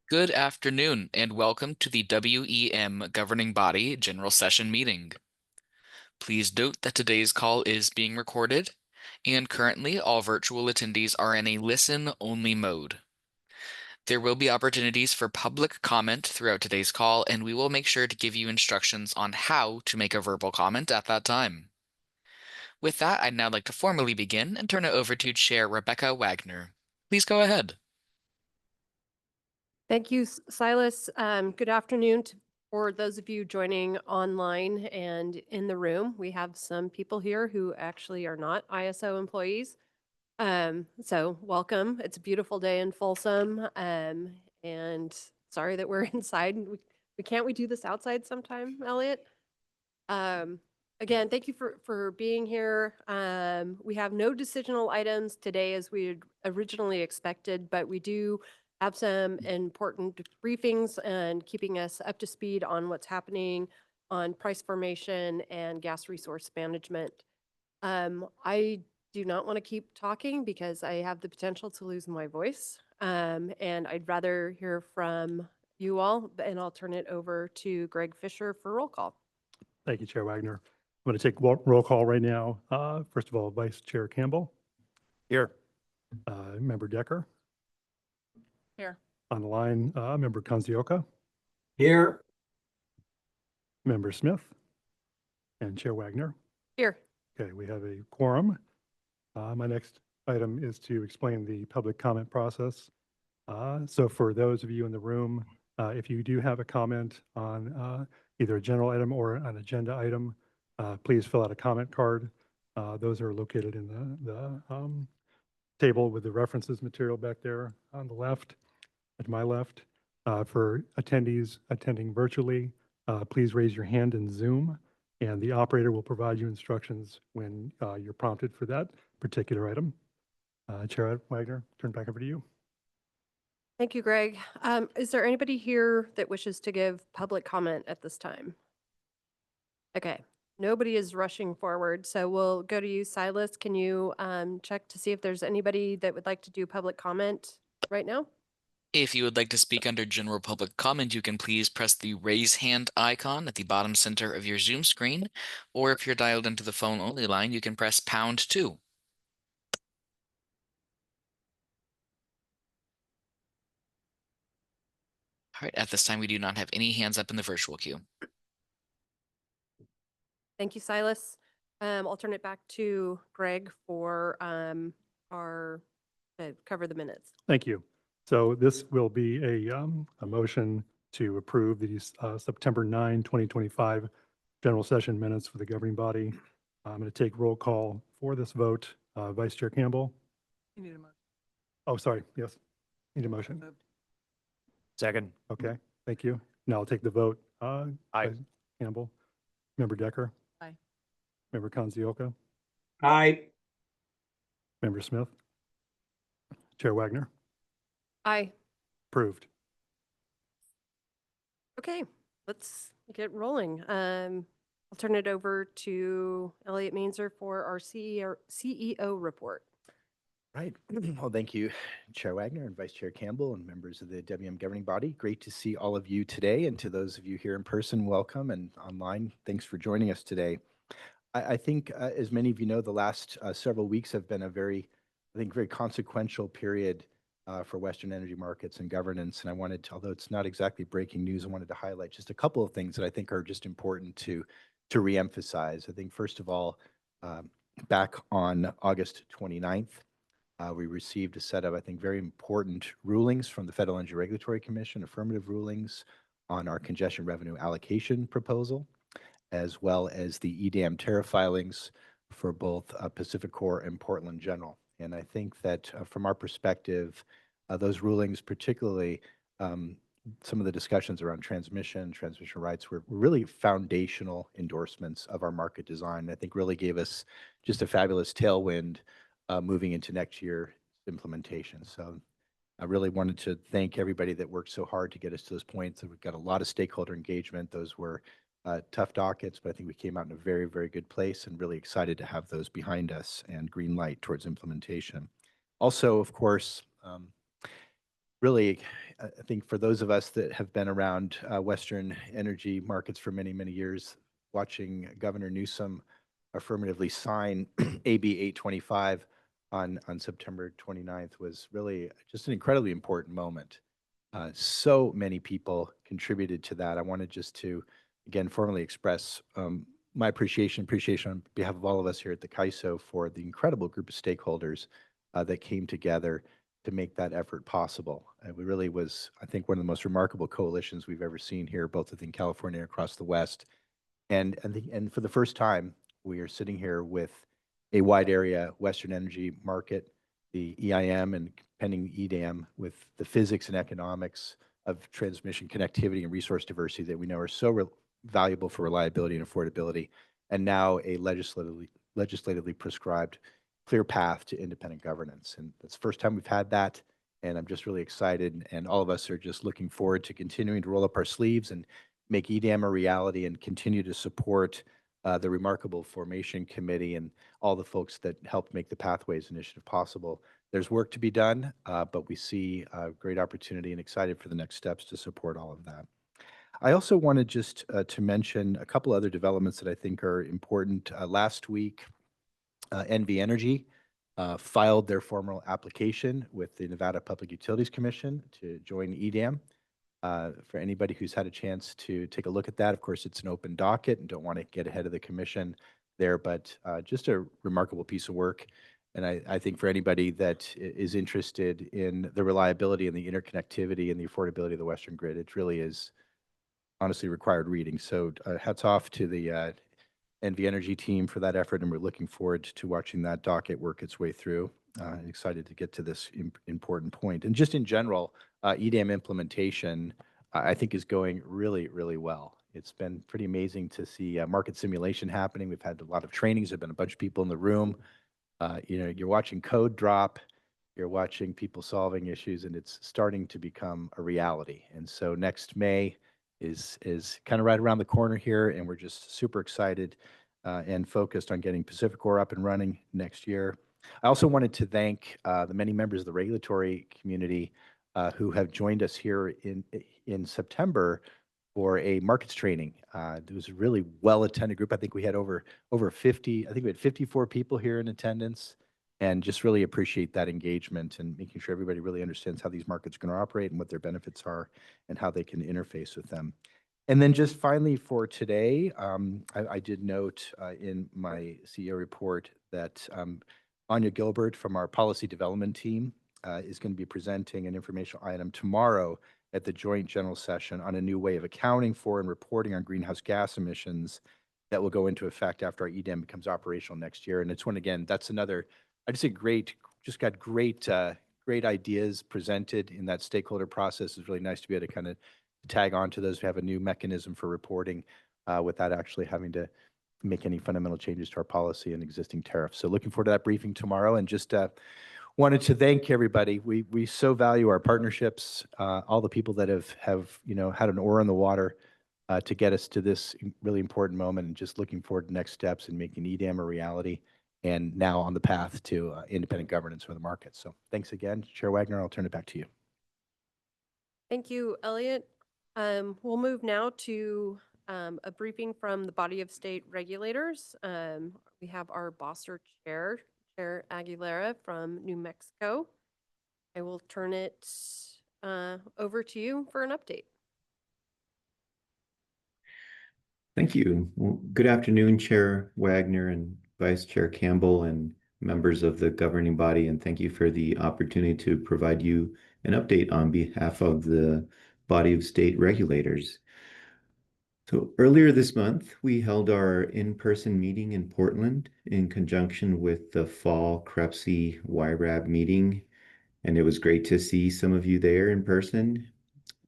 Good afternoon, and welcome to the WEM Governing Body General Session meeting. Please note that today's call is being recorded, and currently all virtual attendees are in a listen-only mode. There will be opportunities for public comment throughout today's call, and we will make sure to give you instructions on how to make a verbal comment at that time. With that, I'd now like to formally begin and turn it over to Chair Rebecca Wagner. Please go ahead. Thank you, Silas. Good afternoon for those of you joining online and in the room. We have some people here who actually are not ISO employees. So welcome. It's a beautiful day in Folsom. And sorry that we're inside. We do this outside sometime, Elliot? Again, thank you for being here. We have no decisional items today as we had originally expected, but we do have some important briefings and keeping us up to speed on what's happening on price formation and gas resource management. I do not want to keep talking because I have the potential to lose my voice. And I'd rather hear from you all, and I'll turn it over to Greg Fisher for roll call. Thank you, Chair Wagner. I'm going to take roll call right now. First of all, Vice Chair Campbell. Here. Member Decker. Here. On the line, Member Kanzioka. Here. Member Smith. And Chair Wagner. Here. Okay, we have a quorum. My next item is to explain the public comment process. So for those of you in the room, if you do have a comment on either a general item or an agenda item, please fill out a comment card. Those are located in the table with the references material back there on the left, at my left. For attendees attending virtually, please raise your hand in Zoom, and the operator will provide you instructions when you're prompted for that particular item. Chair Wagner, turn back over to you. Thank you, Greg. Is there anybody here that wishes to give public comment at this time? Okay, nobody is rushing forward, so we'll go to you, Silas. Can you check to see if there's anybody that would like to do public comment right now? If you would like to speak under general public comment, you can please press the raise hand icon at the bottom center of your Zoom screen, or if you're dialed into the phone only line, you can press #2. All right, at this time, we do not have any hands up in the virtual queue. Thank you, Silas. I'll turn it back to Greg for our cover the minutes. Thank you. So this will be a motion to approve the September 9, 2025 general session minutes for the governing body. I'm going to take roll call for this vote. Vice Chair Campbell. You need a motion. Oh, sorry. Yes. Need a motion. Second. Okay. Thank you. Now I'll take the vote. Aye. Vice Campbell. Member Decker. Aye. Member Kanzioka. Aye. Member Smith. Chair Wagner. Aye. Approved. Okay, let's get rolling. I'll turn it over to Elliot Mainzer for our CEO report. Right. Well, thank you, Chair Wagner and Vice Chair Campbell and members of the WM Governing Body. Great to see all of you today. And to those of you here in person, welcome, and online, thanks for joining us today. I think, as many of you know, the last several weeks have been a very consequential period for Western energy markets and governance. And I wanted to, although it's not exactly breaking news, I wanted to highlight just a couple of things that I think are just important to reemphasize. I think, first of all, back on August 29th, we received a set of, I think, very important rulings from the Federal Energy Regulatory Commission, affirmative rulings on our congestion revenue allocation proposal, as well as the EDAM tariff filings for both PacifiCorp and Portland General. And I think that from our perspective, those rulings, particularly some of the discussions around transmission rights, were really foundational endorsements of our market design. I think really gave us just a fabulous tailwind moving into next year's implementation. So I really wanted to thank everybody that worked so hard to get us to this point. So we've got a lot of stakeholder engagement. Those were tough dockets, but I think we came out in a very, very good place and really excited to have those behind us and green light towards implementation. Also, of course, really, I think for those of us that have been around Western energy markets for many, many years, watching Governor Newsom affirmatively sign AB 825 on September 29th was really just an incredibly important moment. So many people contributed to that. I wanted just to, again, formally express my appreciation on behalf of all of us here at the CAISO for the incredible group of stakeholders that came together to make that effort possible. It really was, I think, one of the most remarkable coalitions we've ever seen here, both within California and across the West. And for the first time, we are sitting here with a wide area Western energy market, the EIM and pending EDAM, with the physics and economics of transmission connectivity and resource diversity that we know are so valuable for reliability and affordability, and now a legislatively prescribed clear path to independent governance. And it's the first time we've had that, and I'm just really excited, and all of us are just looking forward to continuing to roll up our sleeves and make EDAM a reality and continue to support the remarkable formation committee and all the folks that helped make the Pathways Initiative possible. There's work to be done, but we see a great opportunity and excited for the next steps to support all of that. I also wanted just to mention a couple other developments that I think are important. Last week, NV Energy filed their formal application with the Nevada Public Utilities Commission to join EDAM. For anybody who's had a chance to take a look at that, of course, it's an open docket and don't want to get ahead of the commission there, but just a remarkable piece of work. And I think for anybody that is interested in the reliability and the interconnectivity and the affordability of the Western grid, it really is honestly required reading. So hats off to the NV Energy team for that effort, and we're looking forward to watching that docket work its way through. Excited to get to this important point. And just in general, EDAM implementation, I think, is going really, really well. It's been pretty amazing to see market simulation happening. We've had a lot of trainings. There've been a bunch of people in the room. You're watching code drop. You're watching people solving issues, and it's starting to become a reality. And so next May is kind of right around the corner here, and we're just super excited and focused on getting PacifiCorp up and running next year. I also wanted to thank the many members of the regulatory community who have joined us here in September for a markets training. It was a really well-attended group. I think we had over 50, I think we had 54 people here in attendance, and just really appreciate that engagement and making sure everybody really understands how these markets are going to operate and what their benefits are and how they can interface with them. And then just finally for today, I did note in my CEO report that Anya Gilbert from our policy development team is going to be presenting an informational item tomorrow at the joint general session on a new way of accounting for and reporting on greenhouse gas emissions that will go into effect after our EDAM becomes operational next year. And it's one, again, that's another, I just say just got great ideas presented in that stakeholder process. It's really nice to be able to kind of tag on to those who have a new mechanism for reporting without actually having to make any fundamental changes to our policy and existing tariffs. So looking forward to that briefing tomorrow, and just wanted to thank everybody. We so value our partnerships, all the people that have had an oar in the water to get us to this really important moment, and just looking forward to next steps in making EDAM a reality, and now on the path to independent governance for the market. So thanks again, Chair Wagner. I'll turn it back to you. Thank you, Elliot. We'll move now to a briefing from the body of state regulators. We have our BOSSER chair, Chair Aguilera from New Mexico. I will turn it over to you for an update. Thank you. Well, good afternoon, Chair Wagner and Vice Chair Campbell and members of the governing body, and thank you for the opportunity to provide you an update on behalf of the body of state regulators. So earlier this month, we held our in-person meeting in Portland in conjunction with the fall CREPC YRAB meeting, and it was great to see some of you there in person.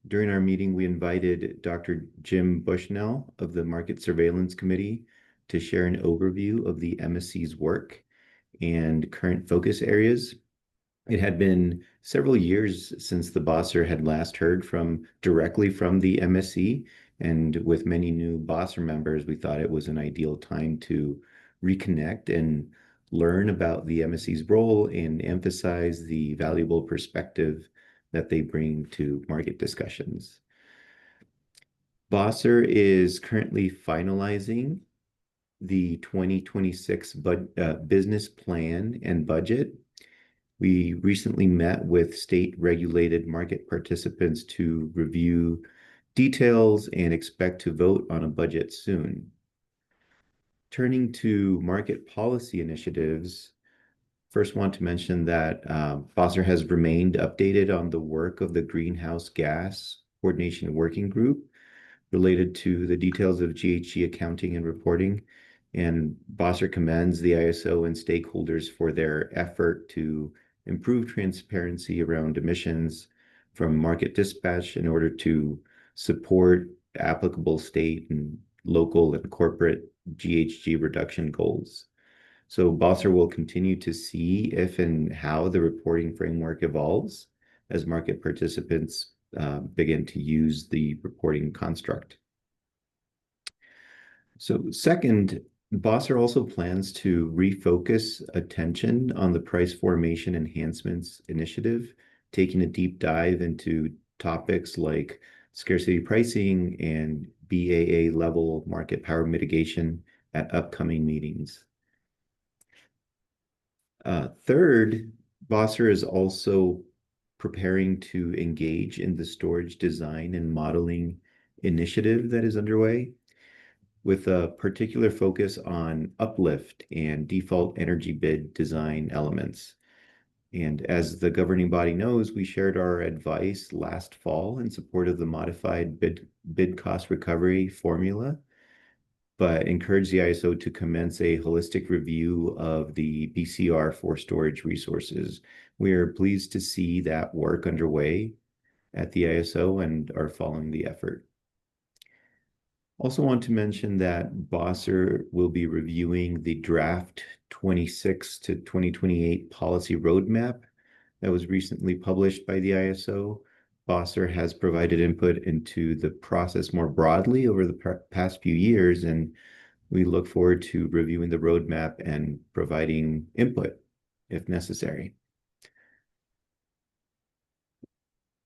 During our meeting, we invited Dr. Jim Bushnell of the Market Surveillance Committee to share an overview of the MSC's work and current focus areas. It had been several years since the BOSSER had last heard directly from the MSC, and with many new BOSSER members, we thought it was an ideal time to reconnect and learn about the MSC's role and emphasize the valuable perspective that they bring to market discussions. Bosser is currently finalizing the 2026 business plan and budget. We recently met with state-regulated market participants to review details and expect to vote on a budget soon. Turning to market policy initiatives, first want to mention that Bosser has remained updated on the work of the Greenhouse Gas Coordination Working Group related to the details of GHG accounting and reporting. And Bosser commends the ISO and stakeholders for their effort to improve transparency around emissions from market dispatch in order to support applicable state and local and corporate GHG reduction goals. So Bosser will continue to see if and how the reporting framework evolves as market participants begin to use the reporting construct. So second, Bosser also plans to refocus attention on the price formation enhancements initiative, taking a deep dive into topics like scarcity pricing and BAA level market power mitigation at upcoming meetings. Third, Bosser is also preparing to engage in the storage design and modeling initiative that is underway, with a particular focus on uplift and default energy bid design elements. And as the governing body knows, we shared our advice last fall in support of the modified bid cost recovery formula, but encourage the ISO to commence a holistic review of the BCR for storage resources. We are pleased to see that work underway at the ISO and are following the effort. Also want to mention that Bosser will be reviewing the draft 26 to 2028 policy roadmap that was recently published by the ISO. Bosser has provided input into the process more broadly over the past few years, and we look forward to reviewing the roadmap and providing input if necessary.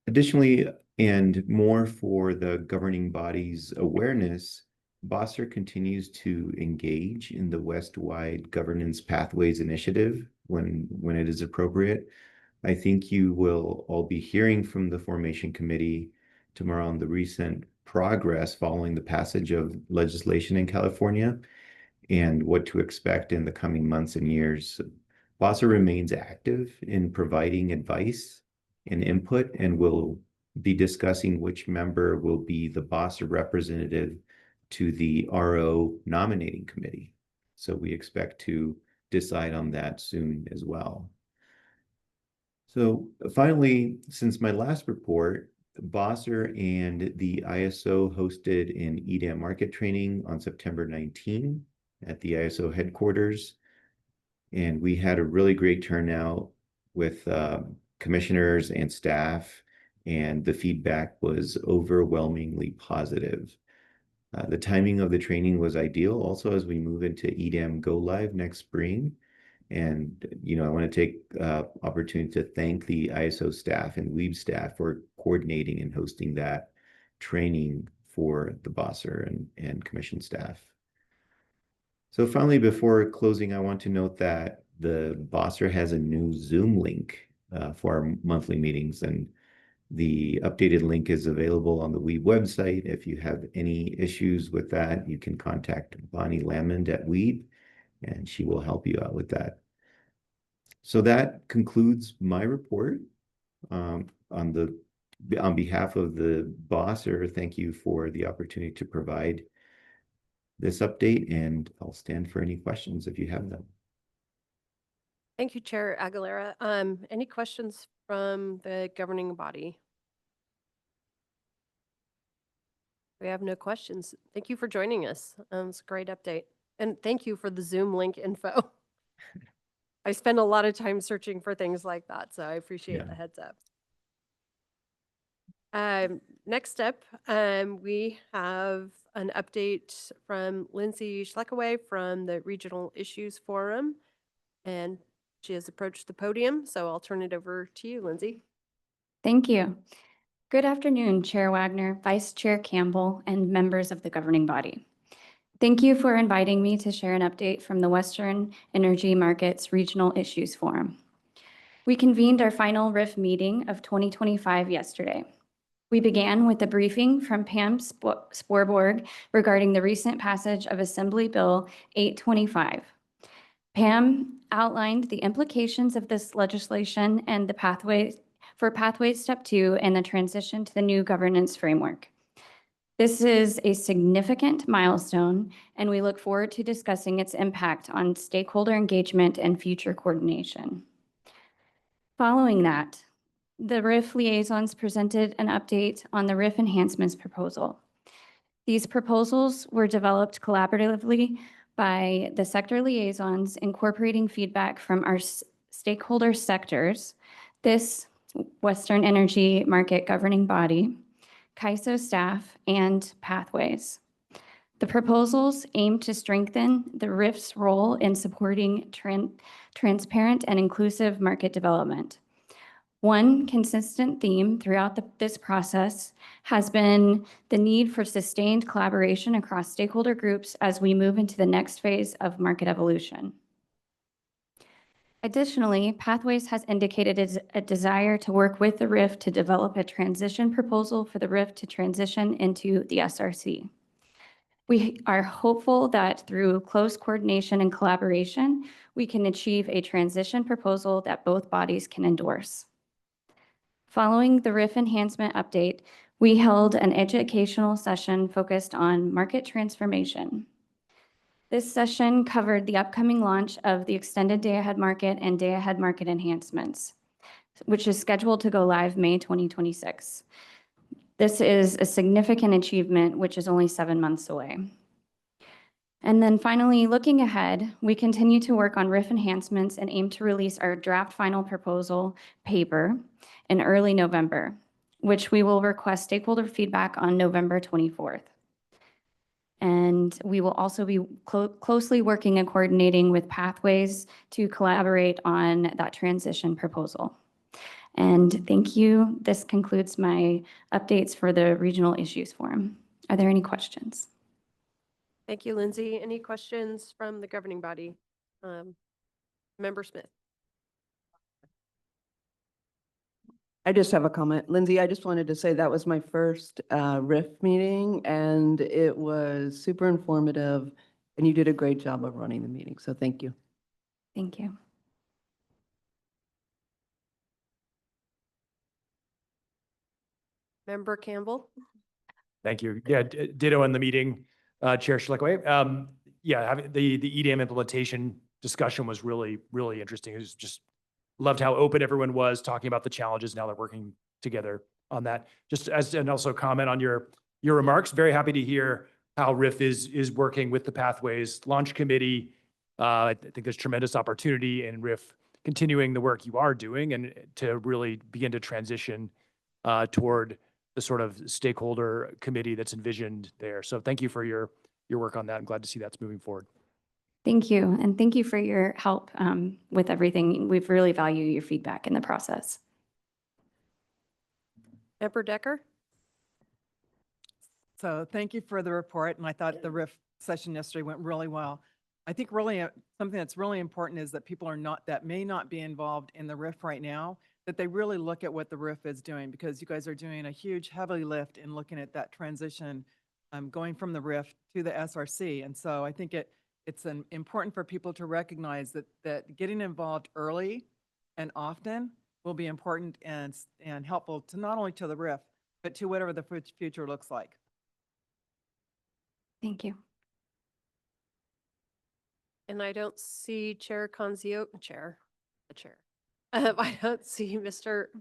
Additionally, and more for the governing body's awareness, Bosser continues to engage in the West-wide Governance Pathways Initiative when it is appropriate. I think you will all be hearing from the Formation Committee tomorrow on the recent progress following the passage of legislation in California and what to expect in the coming months and years. Bosser remains active in providing advice and input and will be discussing which member will be the Bosser representative to the RO nominating committee. So we expect to decide on that soon as well. So finally, since my last report, Bosser and the ISO hosted an EDAM market training on September 19 at the ISO headquarters. And we had a really great turnout with commissioners and staff, and the feedback was overwhelmingly positive. The timing of the training was ideal also as we move into EDAM Go Live next spring. And, I want to take opportunity to thank the ISO staff and WEB staff for coordinating and hosting that training for the Bosser and commission staff. So finally, before closing, I want to note that the Bosser has a new Zoom link for our monthly meetings, and the updated link is available on the WEB website. If you have any issues with that, you can contact Bonnie Lamond at WEB, and she will help you out with that. So that concludes my report. On behalf of the Bosser, thank you for the opportunity to provide this update, and I'll stand for any questions if you have them. Thank you, Chair Aguilera. Any questions from the governing body? We have no questions. Thank you for joining us. It's a great update. And thank you for the Zoom link info. I spend a lot of time searching for things like that, so I appreciate the heads up. Next up, we have an update from Lindsay Schleckaway from the Regional Issues Forum, and she has approached the podium, so I'll turn it over to you, Lindsay. Thank you. Good afternoon, Chair Wagner, Vice Chair Campbell, and members of the governing body. Thank you for inviting me to share an update from the Western Energy Markets Regional Issues Forum. We convened our final RIF meeting of 2025 yesterday. We began with a briefing from Pam Sporborg regarding the recent passage of Assembly Bill 825. Pam outlined the implications of this legislation and the pathways Step 2 and the transition to the new governance framework. This is a significant milestone, and we look forward to discussing its impact on stakeholder engagement and future coordination. Following that, the RIF liaisons presented an update on the RIF enhancements proposal. These proposals were developed collaboratively by the sector liaisons, incorporating feedback from our stakeholder sectors, this Western Energy Market Governing Body, CAISO staff, and Pathways. The proposals aim to strengthen the RIF's role in supporting transparent and inclusive market development. One consistent theme throughout this process has been the need for sustained collaboration across stakeholder groups as we move into the next phase of market evolution. Additionally, Pathways has indicated a desire to work with the RIF to develop a transition proposal for the RIF to transition into the SRC. We are hopeful that through close coordination and collaboration, we can achieve a transition proposal that both bodies can endorse. Following the RIF enhancement update, we held an educational session focused on market transformation. This session covered the upcoming launch of the extended day-ahead market and day-ahead market enhancements, which is scheduled to go live May 2026. This is a significant achievement, which is only 7 months away. And then finally, looking ahead, we continue to work on RIF enhancements and aim to release our draft final proposal paper in early November, which we will request stakeholder feedback on November 24th. And we will also be closely working and coordinating with Pathways to collaborate on that transition proposal. And thank you. This concludes my updates for the Regional Issues Forum. Are there any questions? Thank you, Lindsay. Any questions from the governing body? Member Smith. I just have a comment. Lindsay, I just wanted to say that was my first RIF meeting, and it was super informative, and you did a great job of running the meeting. So thank you. Thank you. Member Campbell. Thank you. Yeah, ditto in the meeting, Chair Schlickway. Yeah, having the EDM implementation discussion was really, really interesting. It was just loved how open everyone was talking about the challenges. Now they're working together on that. Just as, and also comment on your remarks. Very happy to hear how RIF is working with the Pathways Launch Committee. I think there's tremendous opportunity in RIF continuing the work you are doing and to really begin to transition toward the sort of stakeholder committee that's envisioned there. So thank you for your work on that. I'm glad to see that's moving forward. Thank you. And thank you for your help with everything. We've really valued your feedback in the process. Member Decker. So thank you for the report. And I thought the RIF session yesterday went really well. I think really something that's really important is that people that may not be involved in the RIF right now, that they really look at what the RIF is doing, because you guys are doing a huge heavy lift in looking at that transition going from the RIF to the SRC. And so I think it's important for people to recognize that getting involved early and often will be important and helpful to not only to the RIF, but to whatever the future looks like. Thank you. And I don't see Chair Conzio, the chair. I don't see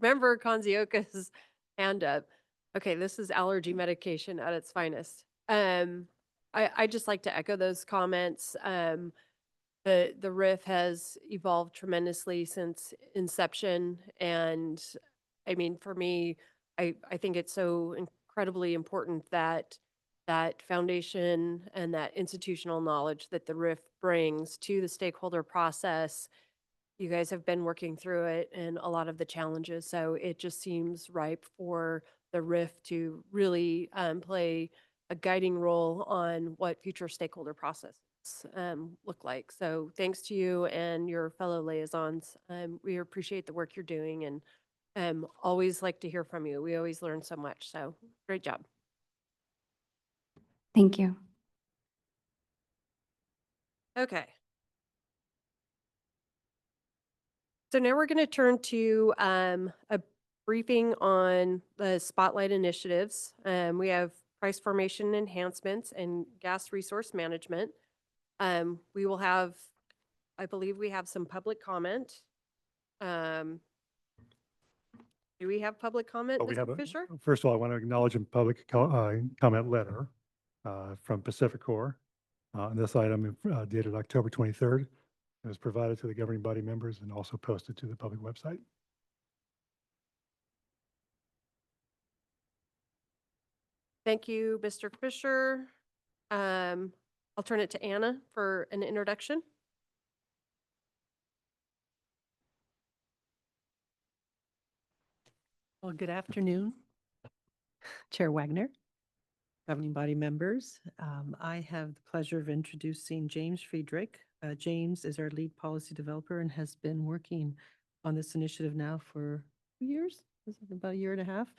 Member Konzioka's hand up. Okay, this is allergy medication at its finest. I just like to echo those comments. The RIF has evolved tremendously since inception. And I mean, for me, I think it's so incredibly important that that foundation and that institutional knowledge that the RIF brings to the stakeholder process You guys have been working through it and a lot of the challenges, so it just seems ripe for the RIF to really play a guiding role on what future stakeholder processes look like. So thanks to you and your fellow liaisons. We appreciate the work you're doing and always like to hear from you. We always learn so much, so great job. Thank you. Okay. So now we're going to turn to a briefing on the spotlight initiatives. We have price formation enhancements and gas resource management. We will have, I believe we have some public comment. Do we have public comment, Oh, we have Mr. Fisher? first of all, I want to acknowledge a public comment letter from Pacificor on this item dated October 23rd. It was provided to the governing body members and also posted to the public website. Thank you, Mr. Fisher. I'll turn it to Anna for an introduction. Well, good afternoon, Chair Wagner, governing body members. I have the pleasure of introducing James Friedrich. James is our lead policy developer and has been working on this initiative now for 2 years, is it about a year and a half?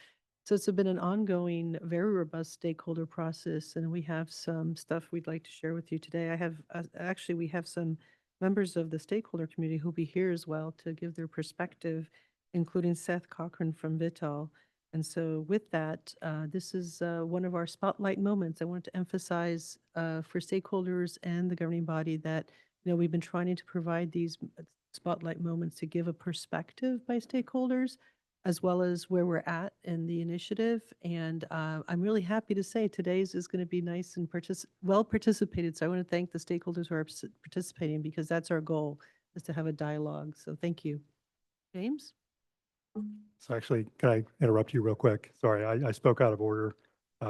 So it's been an ongoing, very robust stakeholder process, and we have some stuff we'd like to share with you today. I have, actually, we have some members of the stakeholder community who'll be here as well to give their perspective, including Seth Cochran from Vitol. And so with that, this is one of our spotlight moments. I want to emphasize for stakeholders and the governing body that, we've been trying to provide these spotlight moments to give a perspective by stakeholders, as well as where we're at in the initiative. And I'm really happy to say today's is going to be nice and well participated. So I want to thank the stakeholders who are participating, because that's our goal, is to have a dialogue. So thank you. James? So actually, can I interrupt you real quick? Sorry, I spoke out of order.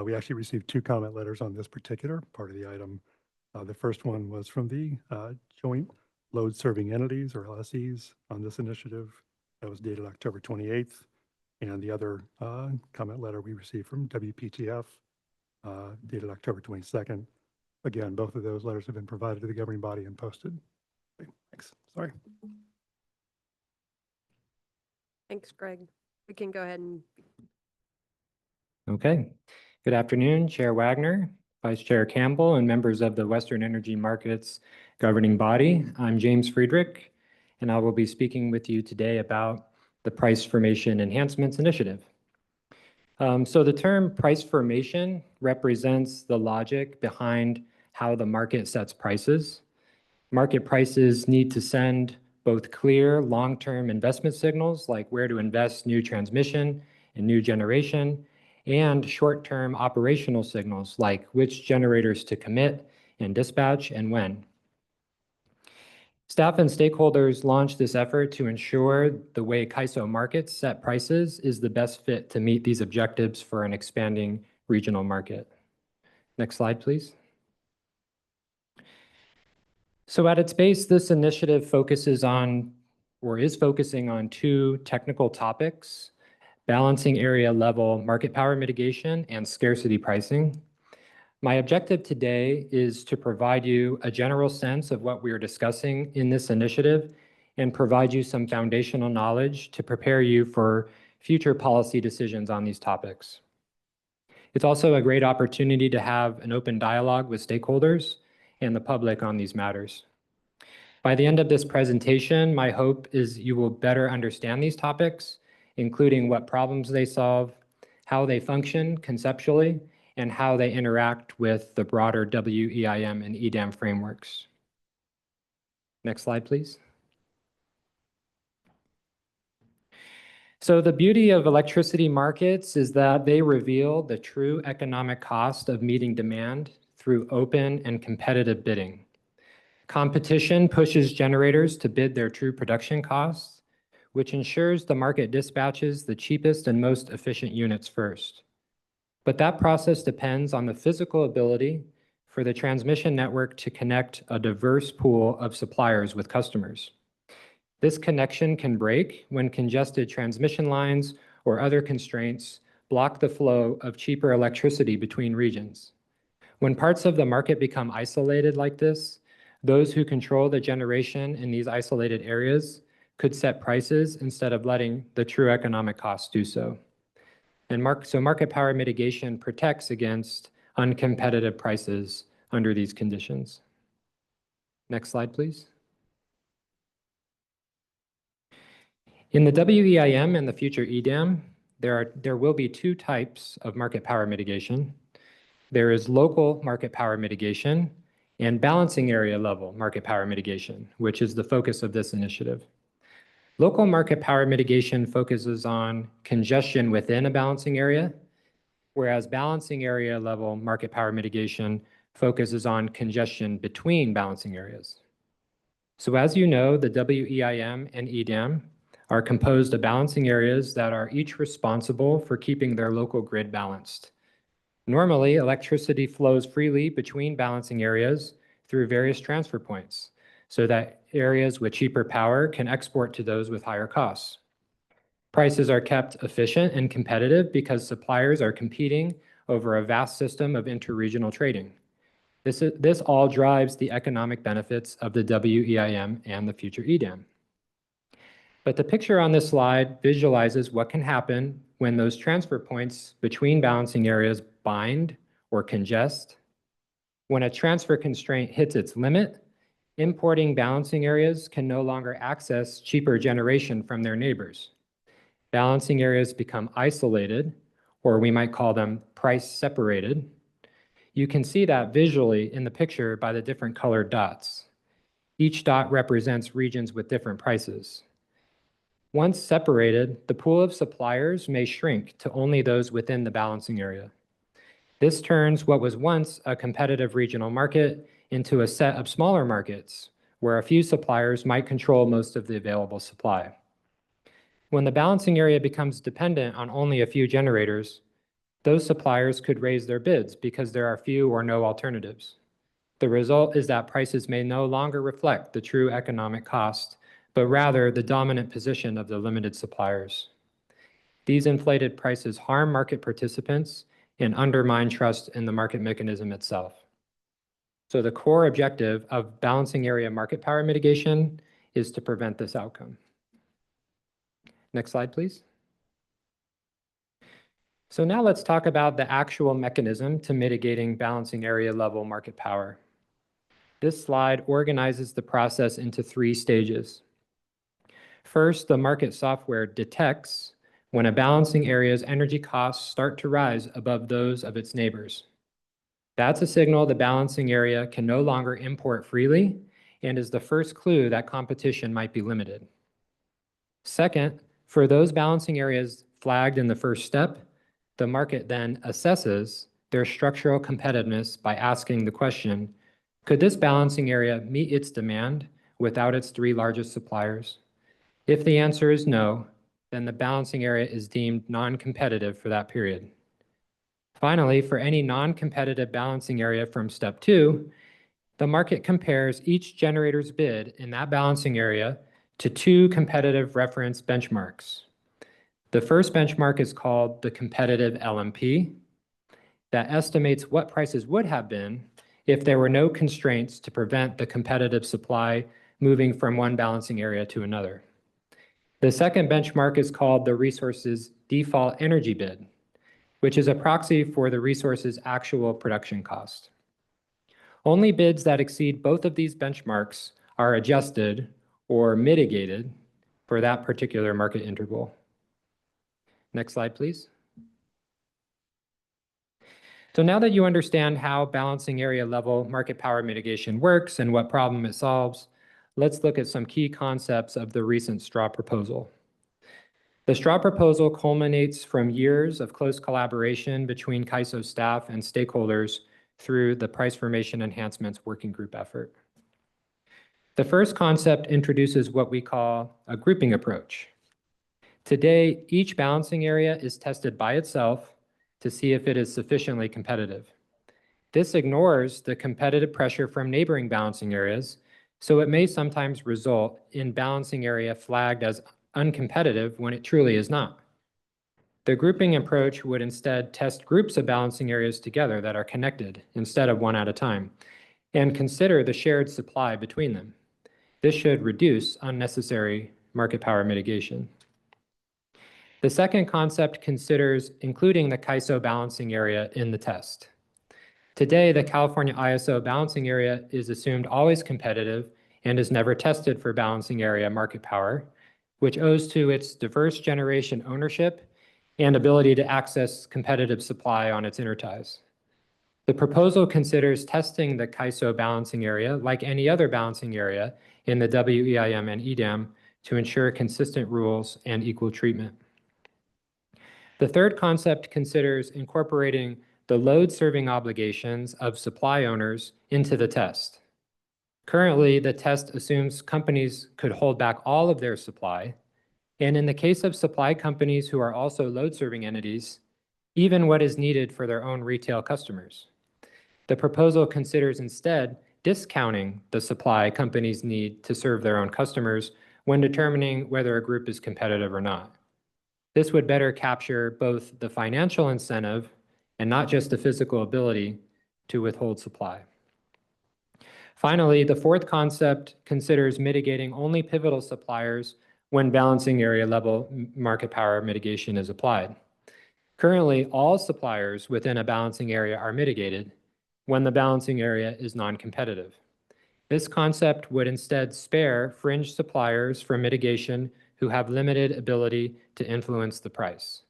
We actually received 2 comment letters on this particular part of the item. The first one was from the Joint Load Serving Entities, or LSEs, on this initiative. That was dated October 28th. And the other comment letter we received from WPTF, dated October 22nd. Again, both of those letters have been provided to the governing body and posted. Okay, thanks. Sorry. Thanks, Greg. We can go ahead and. Okay. Good afternoon, Chair Wagner, Vice Chair Campbell, and members of the Western Energy Markets Governing Body. I'm James Friedrich, and I will be speaking with you today about the Price Formation Enhancements Initiative. So the term price formation represents the logic behind how the market sets prices. Market prices need to send both clear long-term investment signals, like where to invest new transmission and new generation, and short-term operational signals, like which generators to commit and dispatch and when. Staff and stakeholders launched this effort to ensure the way CAISO markets set prices is the best fit to meet these objectives for an expanding regional market. Next slide, please. So at its base, this initiative focuses on, or is focusing on, 2 technical topics: balancing area level market power mitigation and scarcity pricing. My objective today is to provide you a general sense of what we are discussing in this initiative and provide you some foundational knowledge to prepare you for future policy decisions on these topics. It's also a great opportunity to have an open dialogue with stakeholders and the public on these matters. By the end of this presentation, my hope is you will better understand these topics, including what problems they solve, how they function conceptually, and how they interact with the broader WEIM and EDAM frameworks. Next slide, please. So the beauty of electricity markets is that they reveal the true economic cost of meeting demand through open and competitive bidding. Competition pushes generators to bid their true production costs, which ensures the market dispatches the cheapest and most efficient units first. But that process depends on the physical ability for the transmission network to connect a diverse pool of suppliers with customers. This connection can break when congested transmission lines or other constraints block the flow of cheaper electricity between regions. When parts of the market become isolated like this, those who control the generation in these isolated areas could set prices instead of letting the true economic costs do so. So market power mitigation protects against uncompetitive prices under these conditions. Next slide, please. In the WEIM and the future EDAM, there will be two types of market power mitigation. There is local market power mitigation and balancing area level market power mitigation, which is the focus of this initiative. Local market power mitigation focuses on congestion within a balancing area, whereas balancing area level market power mitigation focuses on congestion between balancing areas. So as you know, the WEIM and EDAM are composed of balancing areas that are each responsible for keeping their local grid balanced. Normally, electricity flows freely between balancing areas through various transfer points, so that areas with cheaper power can export to those with higher costs. Prices are kept efficient and competitive because suppliers are competing over a vast system of interregional trading. This all drives the economic benefits of the WEIM and the future EDAM. But the picture on this slide visualizes what can happen when those transfer points between balancing areas bind or congest. When a transfer constraint hits its limit, importing balancing areas can no longer access cheaper generation from their neighbors. Balancing areas become isolated, or we might call them price separated. You can see that visually in the picture by the different colored dots. Each dot represents regions with different prices. Once separated, the pool of suppliers may shrink to only those within the balancing area. This turns what was once a competitive regional market into a set of smaller markets, where a few suppliers might control most of the available supply. When the balancing area becomes dependent on only a few generators, those suppliers could raise their bids because there are few or no alternatives. The result is that prices may no longer reflect the true economic cost, but rather the dominant position of the limited suppliers. These inflated prices harm market participants and undermine trust in the market mechanism itself. So the core objective of balancing area market power mitigation is to prevent this outcome. Next slide, please. So now let's talk about the actual mechanism to mitigating balancing area level market power. This slide organizes the process into 3 stages. First, the market software detects when a balancing area's energy costs start to rise above those of its neighbors. That's a signal the balancing area can no longer import freely and is the first clue that competition might be limited. Second, for those balancing areas flagged in the first step, the market then assesses their structural competitiveness by asking the question, could this balancing area meet its demand without its 3 largest suppliers? If the answer is no, then the balancing area is deemed non-competitive for that period. Finally, for any non-competitive balancing area from step 2, the market compares each generator's bid in that balancing area to 2 competitive reference benchmarks. The first benchmark is called the competitive LMP that estimates what prices would have been if there were no constraints to prevent the competitive supply moving from one balancing area to another. The second benchmark is called the resource's default energy bid, which is a proxy for the resource's actual production cost. Only bids that exceed both of these benchmarks are adjusted or mitigated for that particular market interval. Next slide, please. So now that you understand how balancing area level market power mitigation works and what problem it solves, let's look at some key concepts of the recent straw proposal. The straw proposal culminates from years of close collaboration between CAISO staff and stakeholders through the Price Formation Enhancements Working Group effort. The first concept introduces what we call a grouping approach. Today, each balancing area is tested by itself to see if it is sufficiently competitive. This ignores the competitive pressure from neighboring balancing areas, So it may sometimes result in balancing area flagged as uncompetitive when it truly is not. The grouping approach would instead test groups of balancing areas together that are connected instead of one at a time, and consider the shared supply between them. This should reduce unnecessary market power mitigation. The second concept considers including the CAISO balancing area in the test. Today, the California ISO balancing area is assumed always competitive and is never tested for balancing area market power, which owes to its diverse generation ownership and ability to access competitive supply on its interties. The proposal considers testing the CAISO balancing area like any other balancing area in the WEIM and EDAM to ensure consistent rules and equal treatment. The third concept considers incorporating the load-serving obligations of supply owners into the test. Currently, the test assumes companies could hold back all of their supply, and in the case of supply companies who are also load-serving entities, even what is needed for their own retail customers. The proposal considers instead discounting the supply companies need to serve their own customers when determining whether a group is competitive or not. This would better capture both the financial incentive and not just the physical ability to withhold supply. Finally, the fourth concept considers mitigating only pivotal suppliers when balancing area level market power mitigation is applied. Currently, all suppliers within a balancing area are mitigated when the balancing area is non-competitive. This concept would instead spare fringe suppliers from mitigation who have limited ability to influence the price.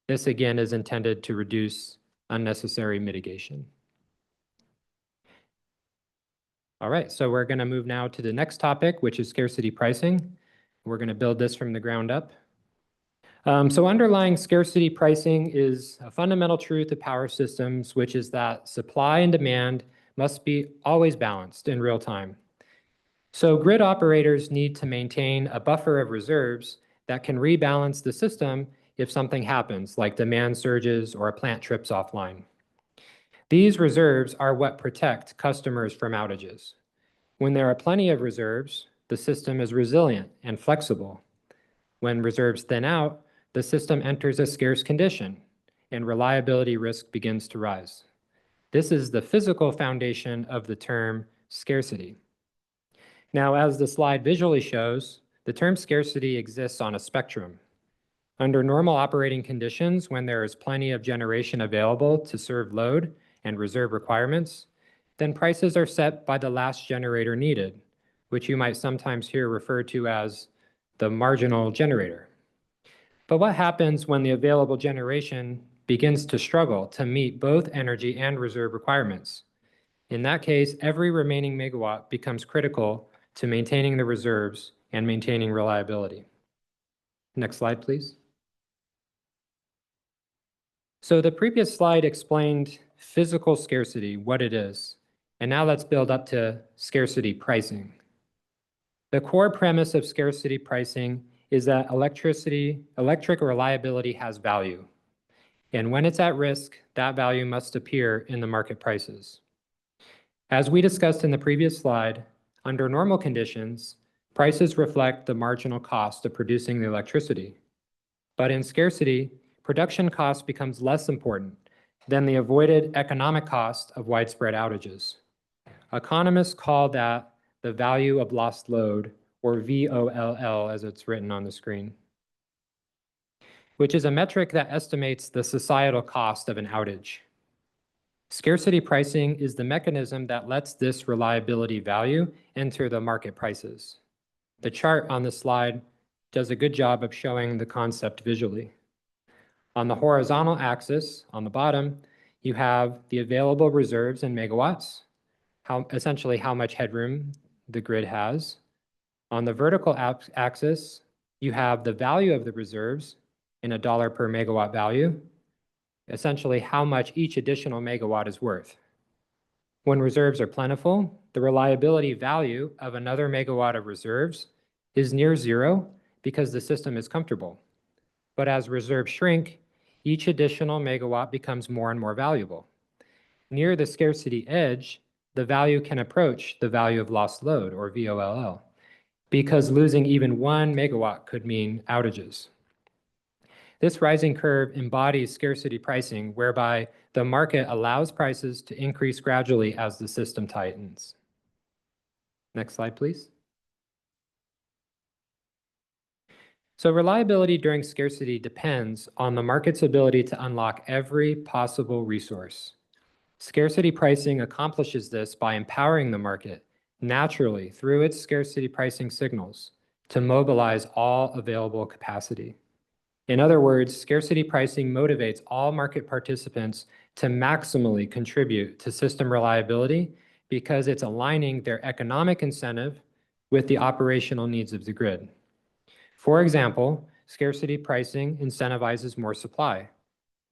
This again is intended to reduce unnecessary mitigation. All right, so we're going to move now to the next topic, which is scarcity pricing. We're going to build this from the ground up. So underlying scarcity pricing is a fundamental truth of power systems, which is that supply and demand must be always balanced in real time. So grid operators need to maintain a buffer of reserves that can rebalance the system if something happens, like demand surges or a plant trips offline. These reserves are what protect customers from outages. When there are plenty of reserves, the system is resilient and flexible. When reserves thin out, the system enters a scarce condition and reliability risk begins to rise. This is the physical foundation of the term scarcity. Now, as the slide visually shows, the term scarcity exists on a spectrum. Under normal operating conditions, when there is plenty of generation available to serve load and reserve requirements, then prices are set by the last generator needed, which you might sometimes hear referred to as the marginal generator. But what happens when the available generation begins to struggle to meet both energy and reserve requirements? In that case, every remaining megawatt becomes critical to maintaining the reserves and maintaining reliability. Next slide, please. So the previous slide explained physical scarcity, what it is, and now let's build up to scarcity pricing. The core premise of scarcity pricing is that electric reliability has value. And when it's at risk, that value must appear in the market prices. As we discussed in the previous slide, under normal conditions, prices reflect the marginal cost of producing the electricity. But in scarcity, production cost becomes less important than the avoided economic cost of widespread outages. Economists call that the value of lost load, or VOLL as it's written on the screen, which is a metric that estimates the societal cost of an outage. Scarcity pricing is the mechanism that lets this reliability value enter the market prices. The chart on this slide does a good job of showing the concept visually. On the horizontal axis, on the bottom, you have the available reserves in megawatts, essentially how much headroom the grid has. On the vertical axis, you have the value of the reserves in a dollar per megawatt value, essentially how much each additional megawatt is worth. When reserves are plentiful, the reliability value of another megawatt of reserves is near zero because the system is comfortable. But as reserves shrink, each additional megawatt becomes more and more valuable. Near the scarcity edge, the value can approach the value of lost load, or VOLL, because losing even 1 megawatt could mean outages. This rising curve embodies scarcity pricing, whereby the market allows prices to increase gradually as the system tightens. Next slide, please. So reliability during scarcity depends on the market's ability to unlock every possible resource. Scarcity pricing accomplishes this by empowering the market naturally through its scarcity pricing signals to mobilize all available capacity. In other words, scarcity pricing motivates all market participants to maximally contribute to system reliability because it's aligning their economic incentive with the operational needs of the grid. For example, scarcity pricing incentivizes more supply.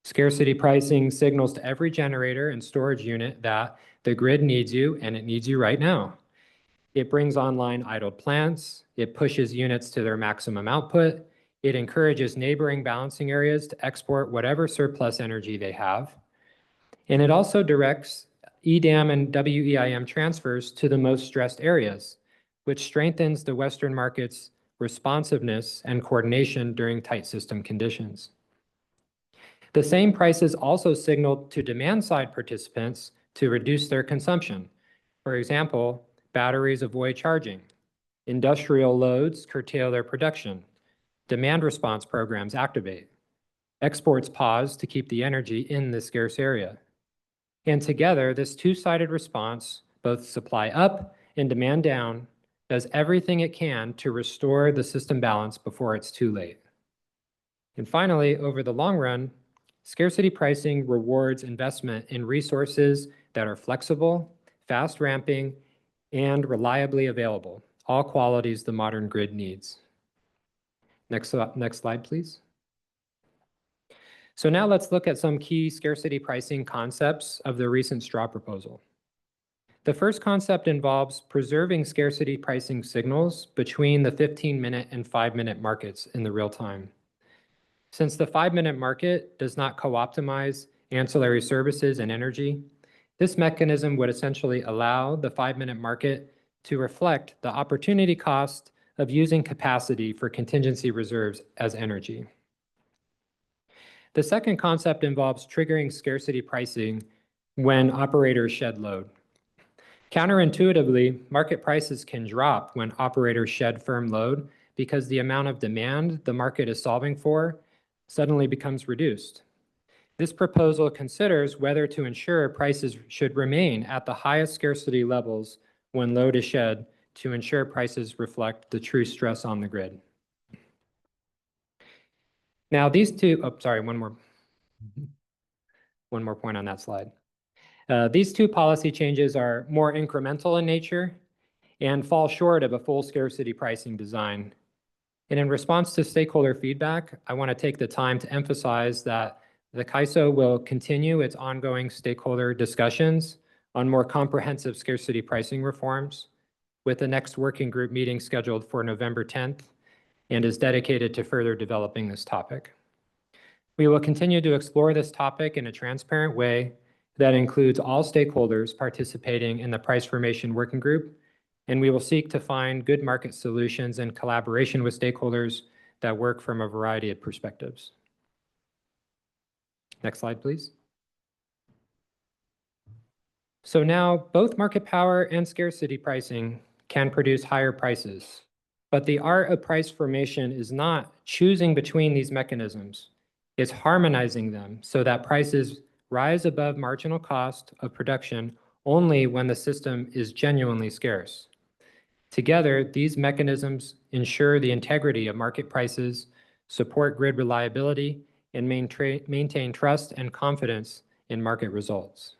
Scarcity pricing signals to every generator and storage unit that the grid needs you and it needs you right now. It brings online idled plants, it pushes units to their maximum output, it encourages neighboring balancing areas to export whatever surplus energy they have, and it also directs EDAM and WEIM transfers to the most stressed areas, which strengthens the Western market's responsiveness and coordination during tight system conditions. The same prices also signaled to demand-side participants to reduce their consumption. For example, batteries avoid charging, industrial loads curtail their production, demand response programs activate, exports pause to keep the energy in the scarce area. And together, this two-sided response, both supply up and demand down, does everything it can to restore the system balance before it's too late. And finally, over the long run, scarcity pricing rewards investment in resources that are flexible, fast ramping, and reliably available, all qualities the modern grid needs. Next slide, please. So now let's look at some key scarcity pricing concepts of the recent straw proposal. The first concept involves preserving scarcity pricing signals between the 15-minute and 5-minute markets in the real time. Since the 5-minute market does not co-optimize ancillary services and energy, this mechanism would essentially allow the 5-minute market to reflect the opportunity cost of using capacity for contingency reserves as energy. The second concept involves triggering scarcity pricing when operators shed load. Counterintuitively, market prices can drop when operators shed firm load because the amount of demand the market is solving for suddenly becomes reduced. This proposal considers whether to ensure prices should remain at the highest scarcity levels when load is shed to ensure prices reflect the true stress on the grid. Now these two, one more point on that slide. These two policy changes are more incremental in nature and fall short of a full scarcity pricing design. And in response to stakeholder feedback, I want to take the time to emphasize that the CAISO will continue its ongoing stakeholder discussions on more comprehensive scarcity pricing reforms, with the next working group meeting scheduled for November 10th, and is dedicated to further developing this topic. We will continue to explore this topic in a transparent way that includes all stakeholders participating in the price formation working group, and we will seek to find good market solutions in collaboration with stakeholders that work from a variety of perspectives. Next slide, please. So now both market power and scarcity pricing can produce higher prices, but the art of price formation is not choosing between these mechanisms. It's harmonizing them so that prices rise above marginal cost of production only when the system is genuinely scarce. Together, these mechanisms ensure the integrity of market prices, support grid reliability, and maintain trust and confidence in market results.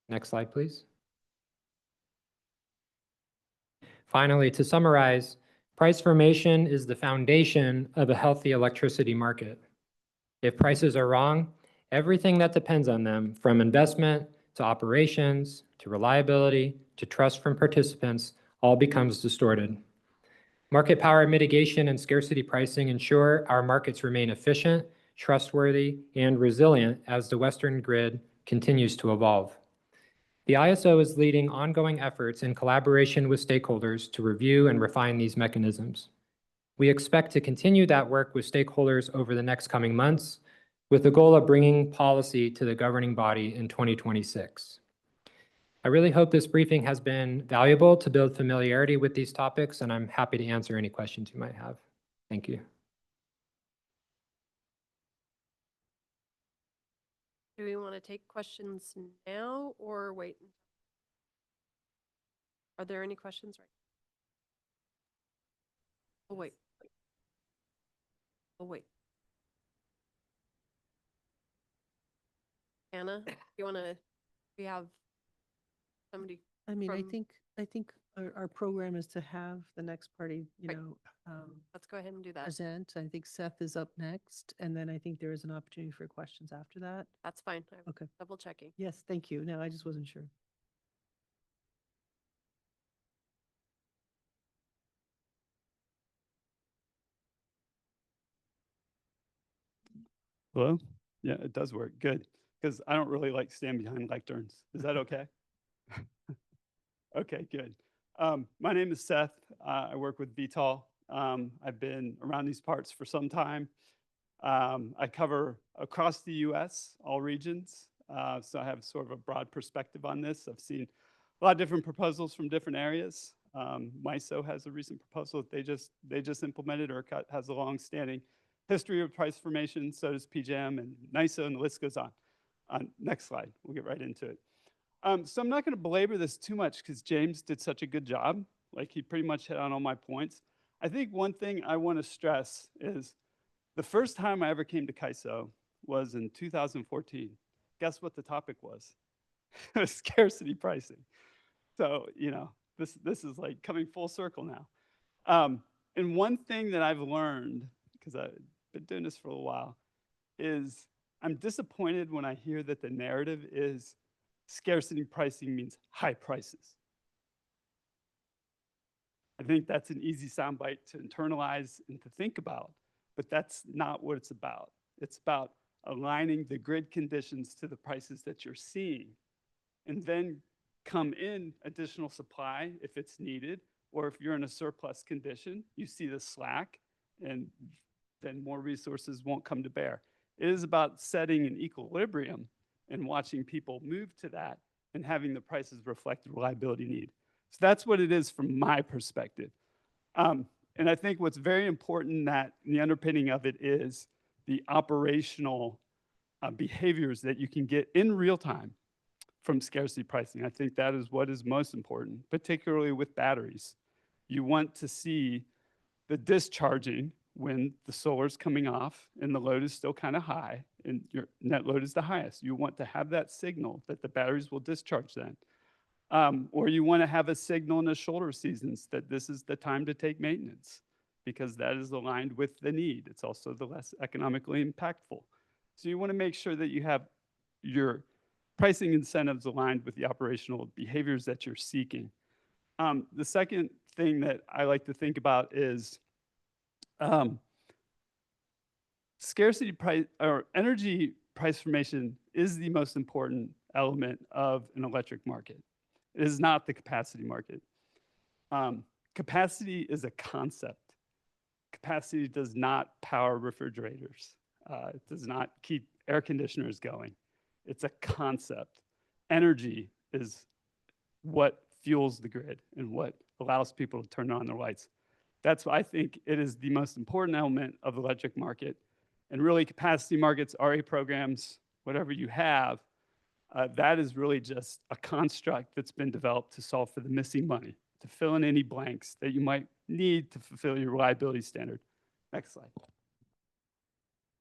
Next slide, please. Finally, to summarize, price formation is the foundation of a healthy electricity market. If prices are wrong, everything that depends on them, from investment to operations to reliability to trust from participants, all becomes distorted. Market power mitigation and scarcity pricing ensure our markets remain efficient, trustworthy, and resilient as the Western grid continues to evolve. The ISO is leading ongoing efforts in collaboration with stakeholders to review and refine these mechanisms. We expect to continue that work with stakeholders over the next coming months with the goal of bringing policy to the governing body in 2026. I really hope this briefing has been valuable to build familiarity with these topics, and I'm happy to answer any questions you might have. Thank you. Do we want to take questions now or wait? Are there any questions right now? Oh, wait. Oh, wait. Anna, you want to, we have somebody, I mean, from- I think our program is to have the next party, Right. Let's go ahead and do that. present. I think Seth is up next, and then I think there is an opportunity for questions after that. That's fine. I'm Okay. double checking. Yes, thank you. No, I just wasn't sure. Hello? Yeah, it does work. Good. Because I don't really like standing behind lecterns. Is that okay? Okay, good. My name is Seth. I work with VTOL. I've been around these parts for some time. I cover across the US, all regions. So I have sort of a broad perspective on this. I've seen a lot of different proposals from different areas. MISO has a recent proposal that they just implemented. ERCOT has a long-standing history of price formation. So does PJM and NISO, and the list goes on. Next slide. We'll get right into it. So I'm not going to belabor this too much because James did such a good job. Like, he pretty much hit on all my points. I think one thing I want to stress is the first time I ever came to CAISO was in 2014. Guess what the topic was? It was scarcity pricing. So, you know, this is like coming full circle now. And one thing that I've learned, because I've been doing this for a little while, is I'm disappointed when I hear that the narrative is scarcity pricing means high prices. I think that's an easy soundbite to internalize and to think about, but that's not what it's about. It's about aligning the grid conditions to the prices that you're seeing, and then come in additional supply if it's needed, or if you're in a surplus condition, you see the slack, and then more resources won't come to bear. It is about setting an equilibrium and watching people move to that and having the prices reflect the reliability need. So that's what it is from my perspective. And I think what's very important that the underpinning of it is the operational behaviors that you can get in real time from scarcity pricing. I think that is what is most important, particularly with batteries. You want to see the discharging when the solar's coming off and the load is still kind of high and your net load is the highest. You want to have that signal that the batteries will discharge then. Or you want to have a signal in the shoulder seasons that this is the time to take maintenance because that is aligned with the need. It's also the less economically impactful. So you want to make sure that you have your pricing incentives aligned with the operational behaviors that you're seeking. The second thing that I like to think about is scarcity price or energy price formation is the most important element of an electric market. It is not the capacity market. Capacity is a concept. Capacity does not power refrigerators. It does not keep air conditioners going. It's a concept. Energy is what fuels the grid and what allows people to turn on their lights. That's why I think it is the most important element of the electric market. And really, capacity markets, RA programs, whatever you have, that is really just a construct that's been developed to solve for the missing money, to fill in any blanks that you might need to fulfill your reliability standard. Next slide.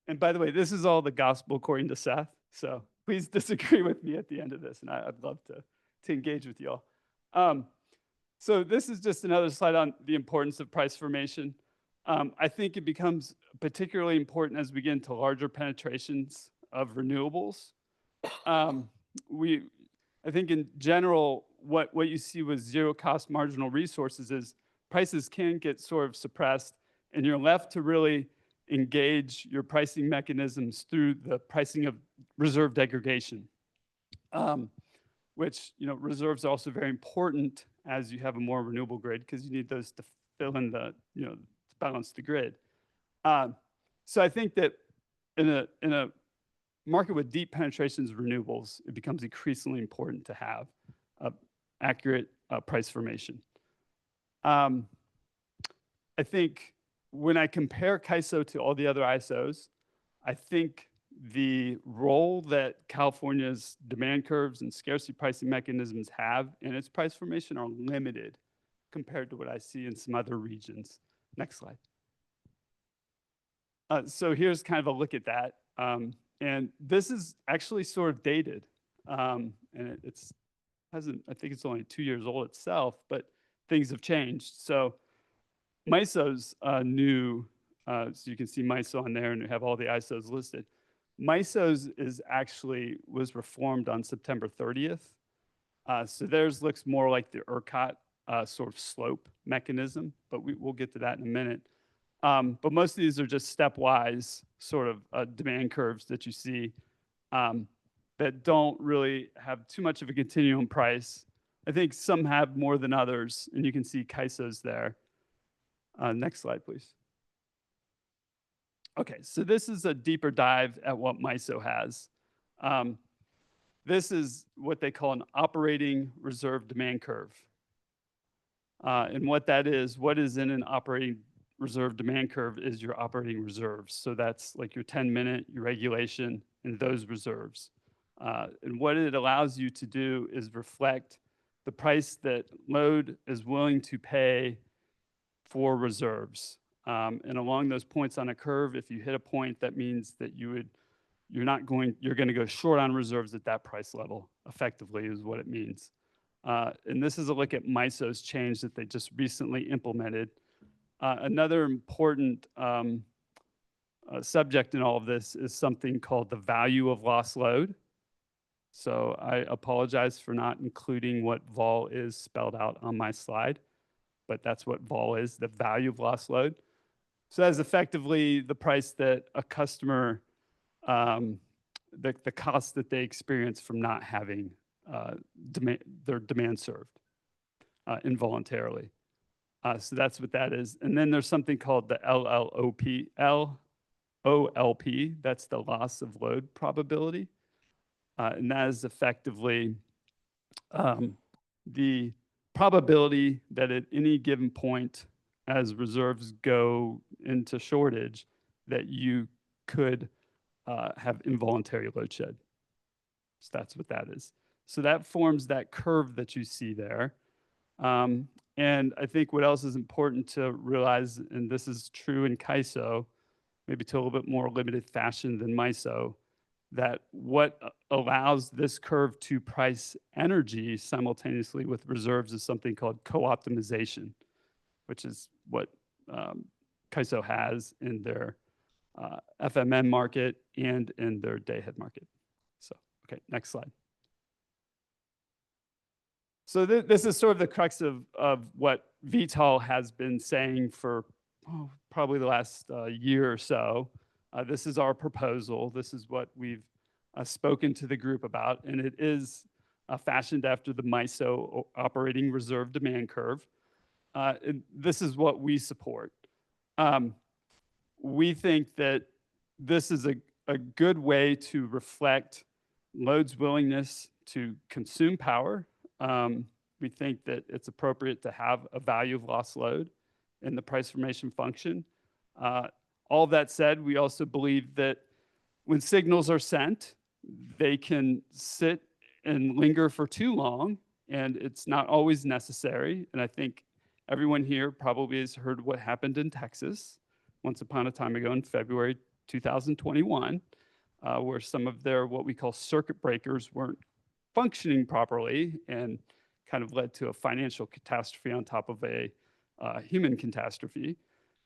And by the way, this is all the gospel according to Seth. So please disagree with me at the end of this, and I'd love to engage with you all. So this is just another slide on the importance of price formation. I think it becomes particularly important as we get into larger penetrations of renewables. I think in general, what you see with zero cost marginal resources is prices can get sort of suppressed, and you're left to really engage your pricing mechanisms through the pricing of reserve degradation. which, reserves are also very important as you have a more renewable grid because you need those to fill in the, to balance the grid. So I think that in a market with deep penetrations of renewables, it becomes increasingly important to have accurate price formation. I think when I compare CAISO to all the other ISOs, I think the role that California's demand curves and scarcity pricing mechanisms have in its price formation are limited compared to what I see in some other regions. Next slide. So here's kind of a look at that. And this is actually sort of dated. And I think it's only 2 years old itself, but things have changed. So MISO's new, so you can see MISO on there and we have all the ISOs listed. MISO's was reformed on September 30th. So theirs looks more like the ERCOT sort of slope mechanism, but we'll get to that in a minute. But most of these are just stepwise sort of demand curves that you see that don't really have too much of a continuum price. I think some have more than others, and you can see CAISO's there. Next slide, please. Okay, so this is a deeper dive at what MISO has. This is what they call an operating reserve demand curve. And what that is, what is in an operating reserve demand curve is your operating reserves. So that's like your 10-minute, your regulation, and those reserves. And what it allows you to do is reflect the price that load is willing to pay for reserves. And along those points on a curve, if you hit a point, that means that you're going to go short on reserves at that price level, effectively is what it means. And this is a look at MISO's change that they just recently implemented. Another important subject in all of this is something called the value of lost load. So I apologize for not including what vol is spelled out on my slide, but that's what vol is, the value of lost load. So that is effectively the price that a customer, the cost that they experience from not having their demand served involuntarily. So that's what that is. And then there's something called the LOLP, that's the loss of load probability. And that is effectively the probability that at any given point as reserves go into shortage that you could have involuntary load shed. So that's what that is. So that forms that curve that you see there. And I think what else is important to realize, and this is true in CAISO, maybe to a little bit more limited fashion than MISO, that what allows this curve to price energy simultaneously with reserves is something called co-optimization, which is what CAISO has in their FMM market and in their day-ahead market. So, okay, next slide. So this is sort of the crux of what VTOL has been saying for probably the last year or so. This is our proposal. This is what we've spoken to the group about, and it is fashioned after the MISO operating reserve demand curve. And this is what we support. We think that this is a good way to reflect load's willingness to consume power. We think that it's appropriate to have a value of lost load in the price formation function. All that said, we also believe that when signals are sent, they can sit and linger for too long, and it's not always necessary. And I think everyone here probably has heard what happened in Texas once upon a time ago in February 2021, where some of their what we call circuit breakers weren't functioning properly and kind of led to a financial catastrophe on top of a human catastrophe.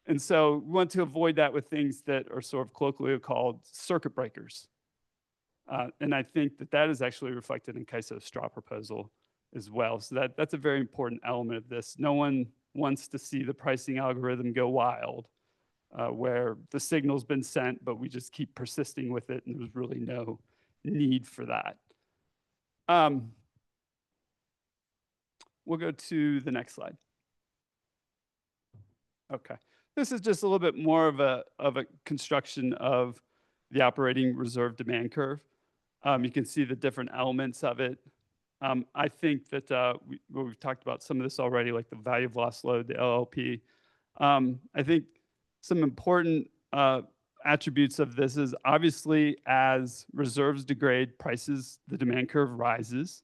And so we want to avoid that with things that are sort of colloquially called circuit breakers. And I think that that is actually reflected in CAISO's straw proposal as well. So that's a very important element of this. No one wants to see the pricing algorithm go wild, where the signal's been sent, but we just keep persisting with it, and there's really no need for that. we'll go to the next slide. Okay. This is just a little bit more of a construction of the operating reserve demand curve. You can see the different elements of it. I think that we've talked about some of this already, like the value of loss load, the LLP. I think some important attributes of this is obviously as reserves degrade, prices, the demand curve rises.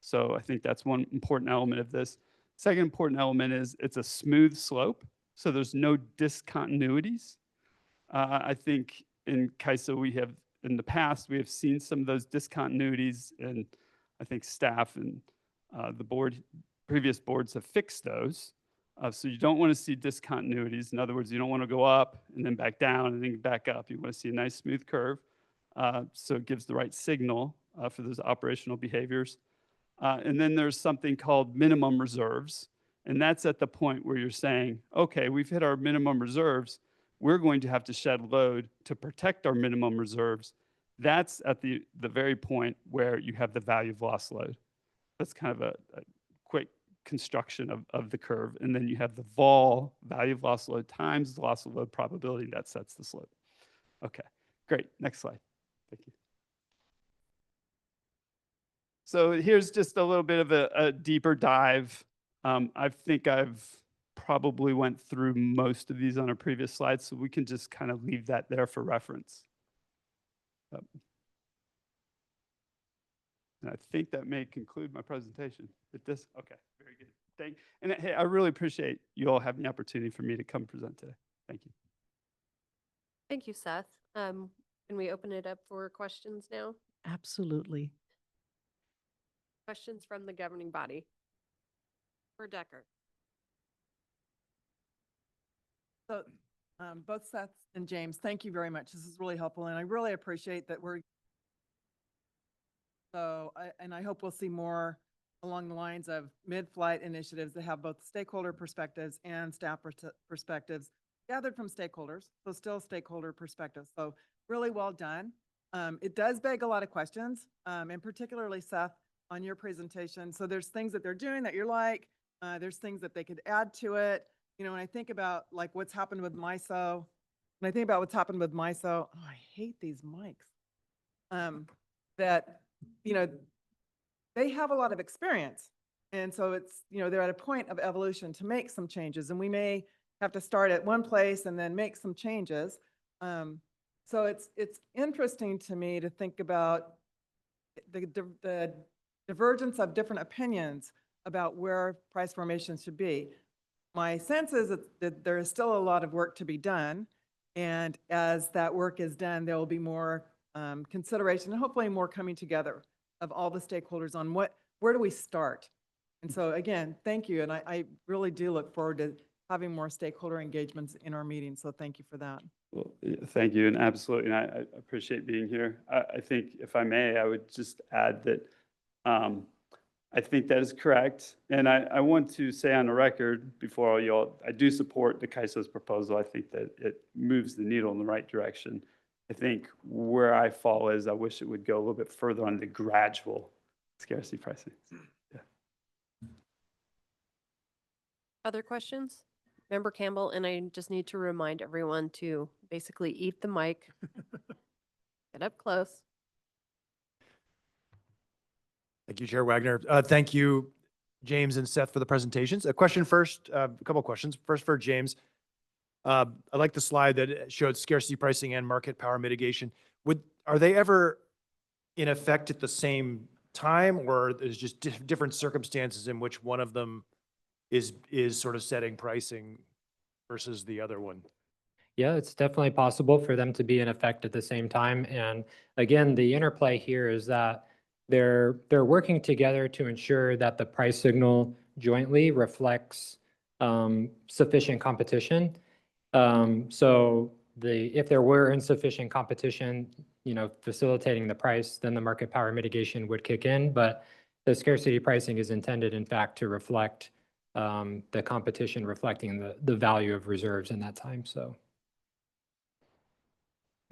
So I think that's one important element of this. Second important element is it's a smooth slope. So there's no discontinuities. I think in CAISO in the past, we have seen some of those discontinuities, and I think staff and the previous boards have fixed those. So you don't want to see discontinuities. In other words, you don't want to go up and then back down and then back up. You want to see a nice smooth curve. So it gives the right signal for those operational behaviors. And then there's something called minimum reserves. And that's at the point where you're saying, okay, we've hit our minimum reserves. We're going to have to shed load to protect our minimum reserves. That's at the very point where you have the value of loss load. That's kind of a quick construction of the curve. And then you have the vol, value of loss load times the loss of load probability. That sets the slope. Okay, great. Next slide. Thank you. So here's just a little bit of a deeper dive. I think I've probably went through most of these on our previous slides, so we can just kind of leave that there for reference. And I think that may conclude my presentation. Okay, very good. And hey, I really appreciate you all having the opportunity for me to come present today. Thank you. Thank you, Seth. Can we open it up for questions now? Absolutely. Questions from the governing body? For Decker. So both Seth and James, thank you very much. This is really helpful, and I really appreciate that and I hope we'll see more along the lines of mid-flight initiatives that have both stakeholder perspectives and staff perspectives gathered from stakeholders, so still stakeholder perspectives. So really well done. It does beg a lot of questions, and particularly Seth, on your presentation. So there's things that they're doing that you're like, there's things that they could add to it. You know, when I think about like what's happened with MISO, oh, I hate these mics. That, you know, they have a lot of experience. And so it's, you know, they're at a point of evolution to make some changes, and we may have to start at one place and then make some changes. So it's interesting to me to think about the divergence of different opinions about where price formation should be. My sense is that there is still a lot of work to be done. And as that work is done, there will be more consideration and hopefully more coming together of all the stakeholders on where do we start? And so again, thank you. And I really do look forward to having more stakeholder engagements in our meetings. So thank you for that. Well, thank you, and absolutely, and I appreciate being here. I think, if I may, I would just add that I think that is correct, and I want to say on the record before all y'all, I do support the CAISO's proposal. I think that it moves the needle in the right direction. I think where I fall is I wish it would go a little bit further on the gradual scarcity pricing. Yeah. Other questions? Member Campbell, and I just need to remind everyone to basically eat the mic. Get up close. Thank you, Chair Wagner. Thank you, James and Seth, for the presentations. A question first, a couple of questions. First for James. I like the slide that showed scarcity pricing and market power mitigation. Are they ever in effect at the same time, or there's just different circumstances in which one of them is sort of setting pricing versus the other one? Yeah, it's definitely possible for them to be in effect at the same time. And again, the interplay here is that they're working together to ensure that the price signal jointly reflects sufficient competition. So if there were insufficient competition, you know, facilitating the price, then the market power mitigation would kick in. But the scarcity pricing is intended, in fact, to reflect the competition reflecting the value of reserves in that time. So.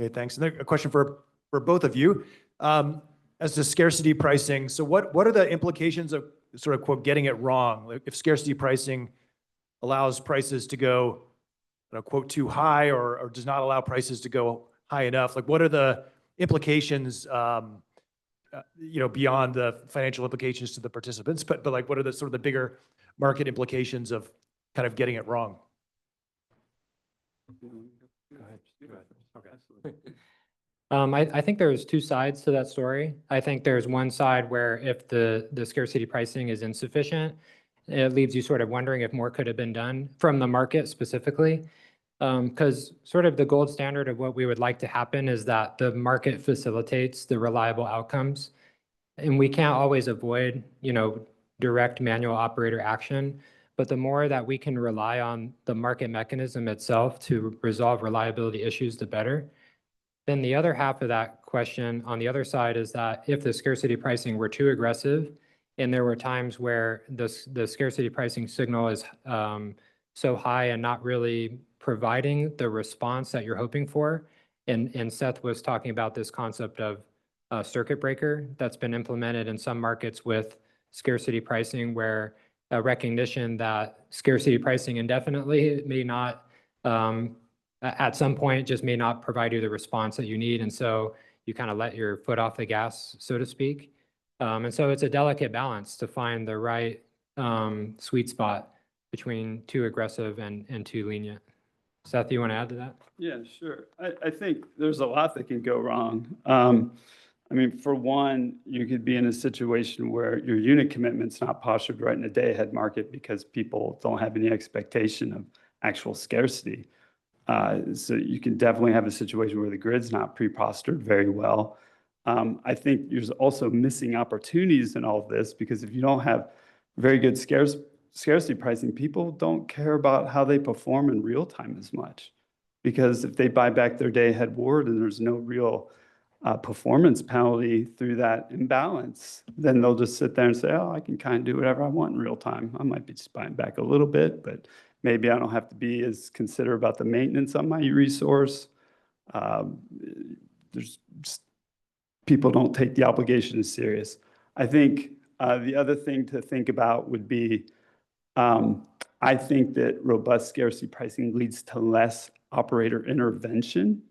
Okay, thanks. And then a question for both of you. As to scarcity pricing, so what are the implications of sort of quote, getting it wrong. Like if scarcity pricing allows prices to go, quote, too high or does not allow prices to go high enough, like what are the implications, beyond the financial implications to the participants, but like what are the sort of the bigger market implications of kind of getting it wrong? Go ahead. Okay. I think there's two sides to that story. I think there's one side where if the scarcity pricing is insufficient, it leaves you sort of wondering if more could have been done from the market specifically. Because sort of the gold standard of what we would like to happen is that the market facilitates the reliable outcomes. And we can't always avoid, direct manual operator action. But the more that we can rely on the market mechanism itself to resolve reliability issues, the better. Then the other half of that question on the other side is that if the scarcity pricing were too aggressive, and there were times where the scarcity pricing signal is so high and not really providing the response that you're hoping for, and Seth was talking about this concept of a circuit breaker that's been implemented in some markets with scarcity pricing, where a recognition that scarcity pricing indefinitely may not at some point just may not provide you the response that you need. And so you kind of let your foot off the gas, so to speak. And so it's a delicate balance to find the right sweet spot between too aggressive and too lenient. Seth, you want to add to that? Yeah, sure. I think there's a lot that can go wrong. For one, you could be in a situation where your unit commitment's not postured right in the day-ahead market because people don't have any expectation of actual scarcity. So you can definitely have a situation where the grid's not pre-postured very well. I think there's also missing opportunities in all of this, because if you don't have very good scarcity pricing, people don't care about how they perform in real time as much. Because if they buy back their day-ahead ward and there's no real performance penalty through that imbalance, then they'll just sit there and say, oh, I can kind of do whatever I want in real time. I might be just buying back a little bit, but maybe I don't have to be as considerate about the maintenance on my resource. There's just, people don't take the obligation as serious. I think the other thing to think about would be, I think that robust scarcity pricing leads to less operator intervention.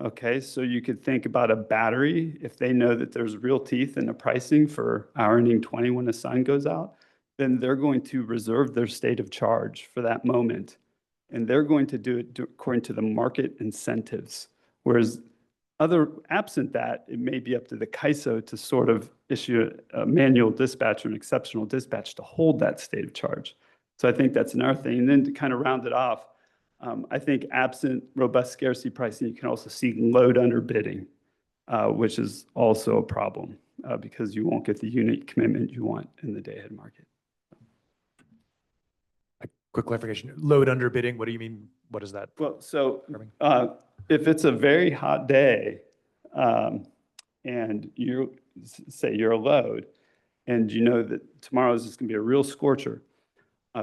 Okay, so you could think about a battery. If they know that there's real teeth in the pricing for hour ending 20 when the sun goes out, then they're going to reserve their state of charge for that moment. And they're going to do it according to the market incentives. Whereas absent that, it may be up to the CAISO to sort of issue a manual dispatch or an exceptional dispatch to hold that state of charge. So I think that's another thing. And then to kind of round it off, I think absent robust scarcity pricing, you can also see load underbidding, which is also a problem because you won't get the unit commitment you want in the day-ahead market. A quick clarification, load underbidding, what do you mean? What is that? Well, so if it's a very hot day and you say you're a load and you know that tomorrow is just going to be a real scorcher,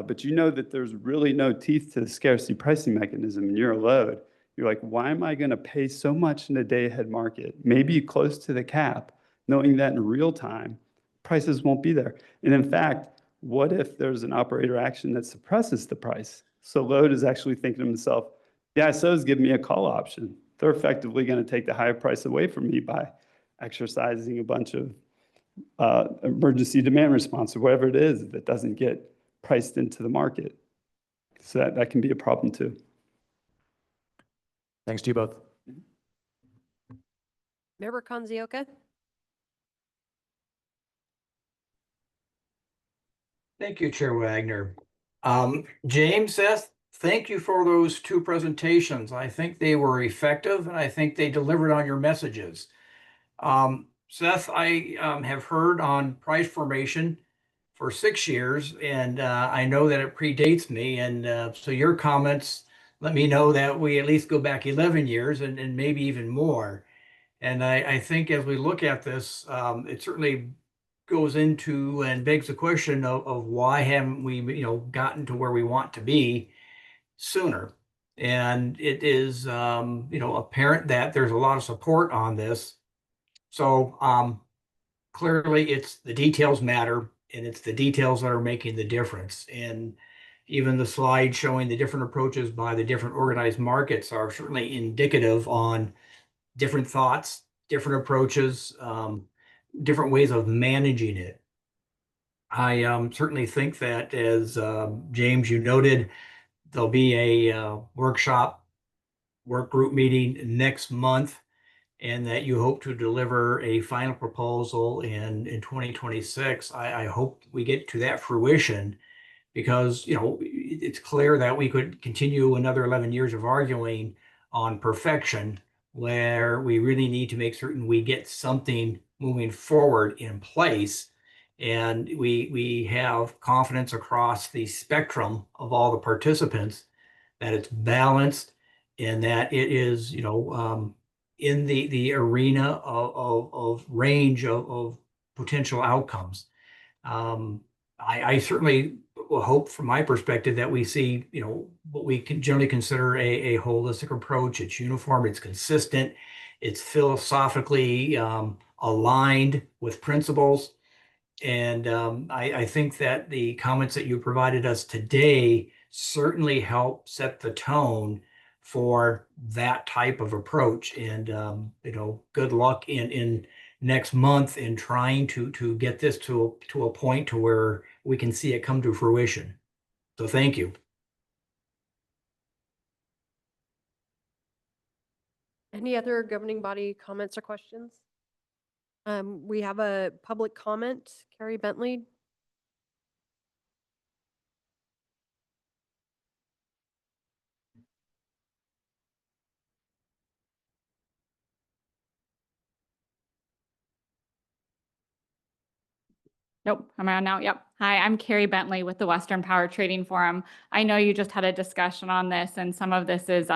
but you know that there's really no teeth to the scarcity pricing mechanism and you're a load, you're like, why am I going to pay so much in the day-ahead market, maybe close to the cap, knowing that in real time, prices won't be there? And in fact, what if there's an operator action that suppresses the price? So load is actually thinking to himself, the ISOs give me a call option. They're effectively going to take the higher price away from me by exercising a bunch of emergency demand response or whatever it is that doesn't get priced into the market. So that can be a problem too. Thanks to you both. Member Konzioka? Thank you, Chair Wagner. James, Seth, thank you for those two presentations. I think they were effective and I think they delivered on your messages. Seth, I have heard on price formation for 6 years, and I know that it predates me. And so your comments let me know that we at least go back 11 years and maybe even more. And I think as we look at this, it certainly goes into and begs the question of why haven't we, gotten to where we want to be sooner? And it is, apparent that there's a lot of support on this. So clearly it's the details matter. and it's the details that are making the difference. And even the slide showing the different approaches by the different organized markets are certainly indicative on different thoughts, different approaches, different ways of managing it. I certainly think that, as James, you noted, there'll be a workshop, work group meeting next month, and that you hope to deliver a final proposal in 2026. I hope we get to that fruition, because, it's clear that we could continue another 11 years of arguing on perfection, where we really need to make certain we get something moving forward in place. And we have confidence across the spectrum of all the participants that it's balanced and that it is, in the arena of range of potential outcomes. I certainly will hope, from my perspective, that we see, what we can generally consider a holistic approach. It's uniform, it's consistent, it's philosophically aligned with principles. And I think that the comments that you provided us today certainly help set the tone for that type of approach. And good luck in next month in trying to get this to a point to where we can see it come to fruition. So thank you. Any other governing body comments or questions? We have a public comment. Carrie Bentley. Nope, am I on now? Yep. Hi, I'm Carrie Bentley with the Western Power Trading Forum. I know you just had a discussion on this, and some of this is,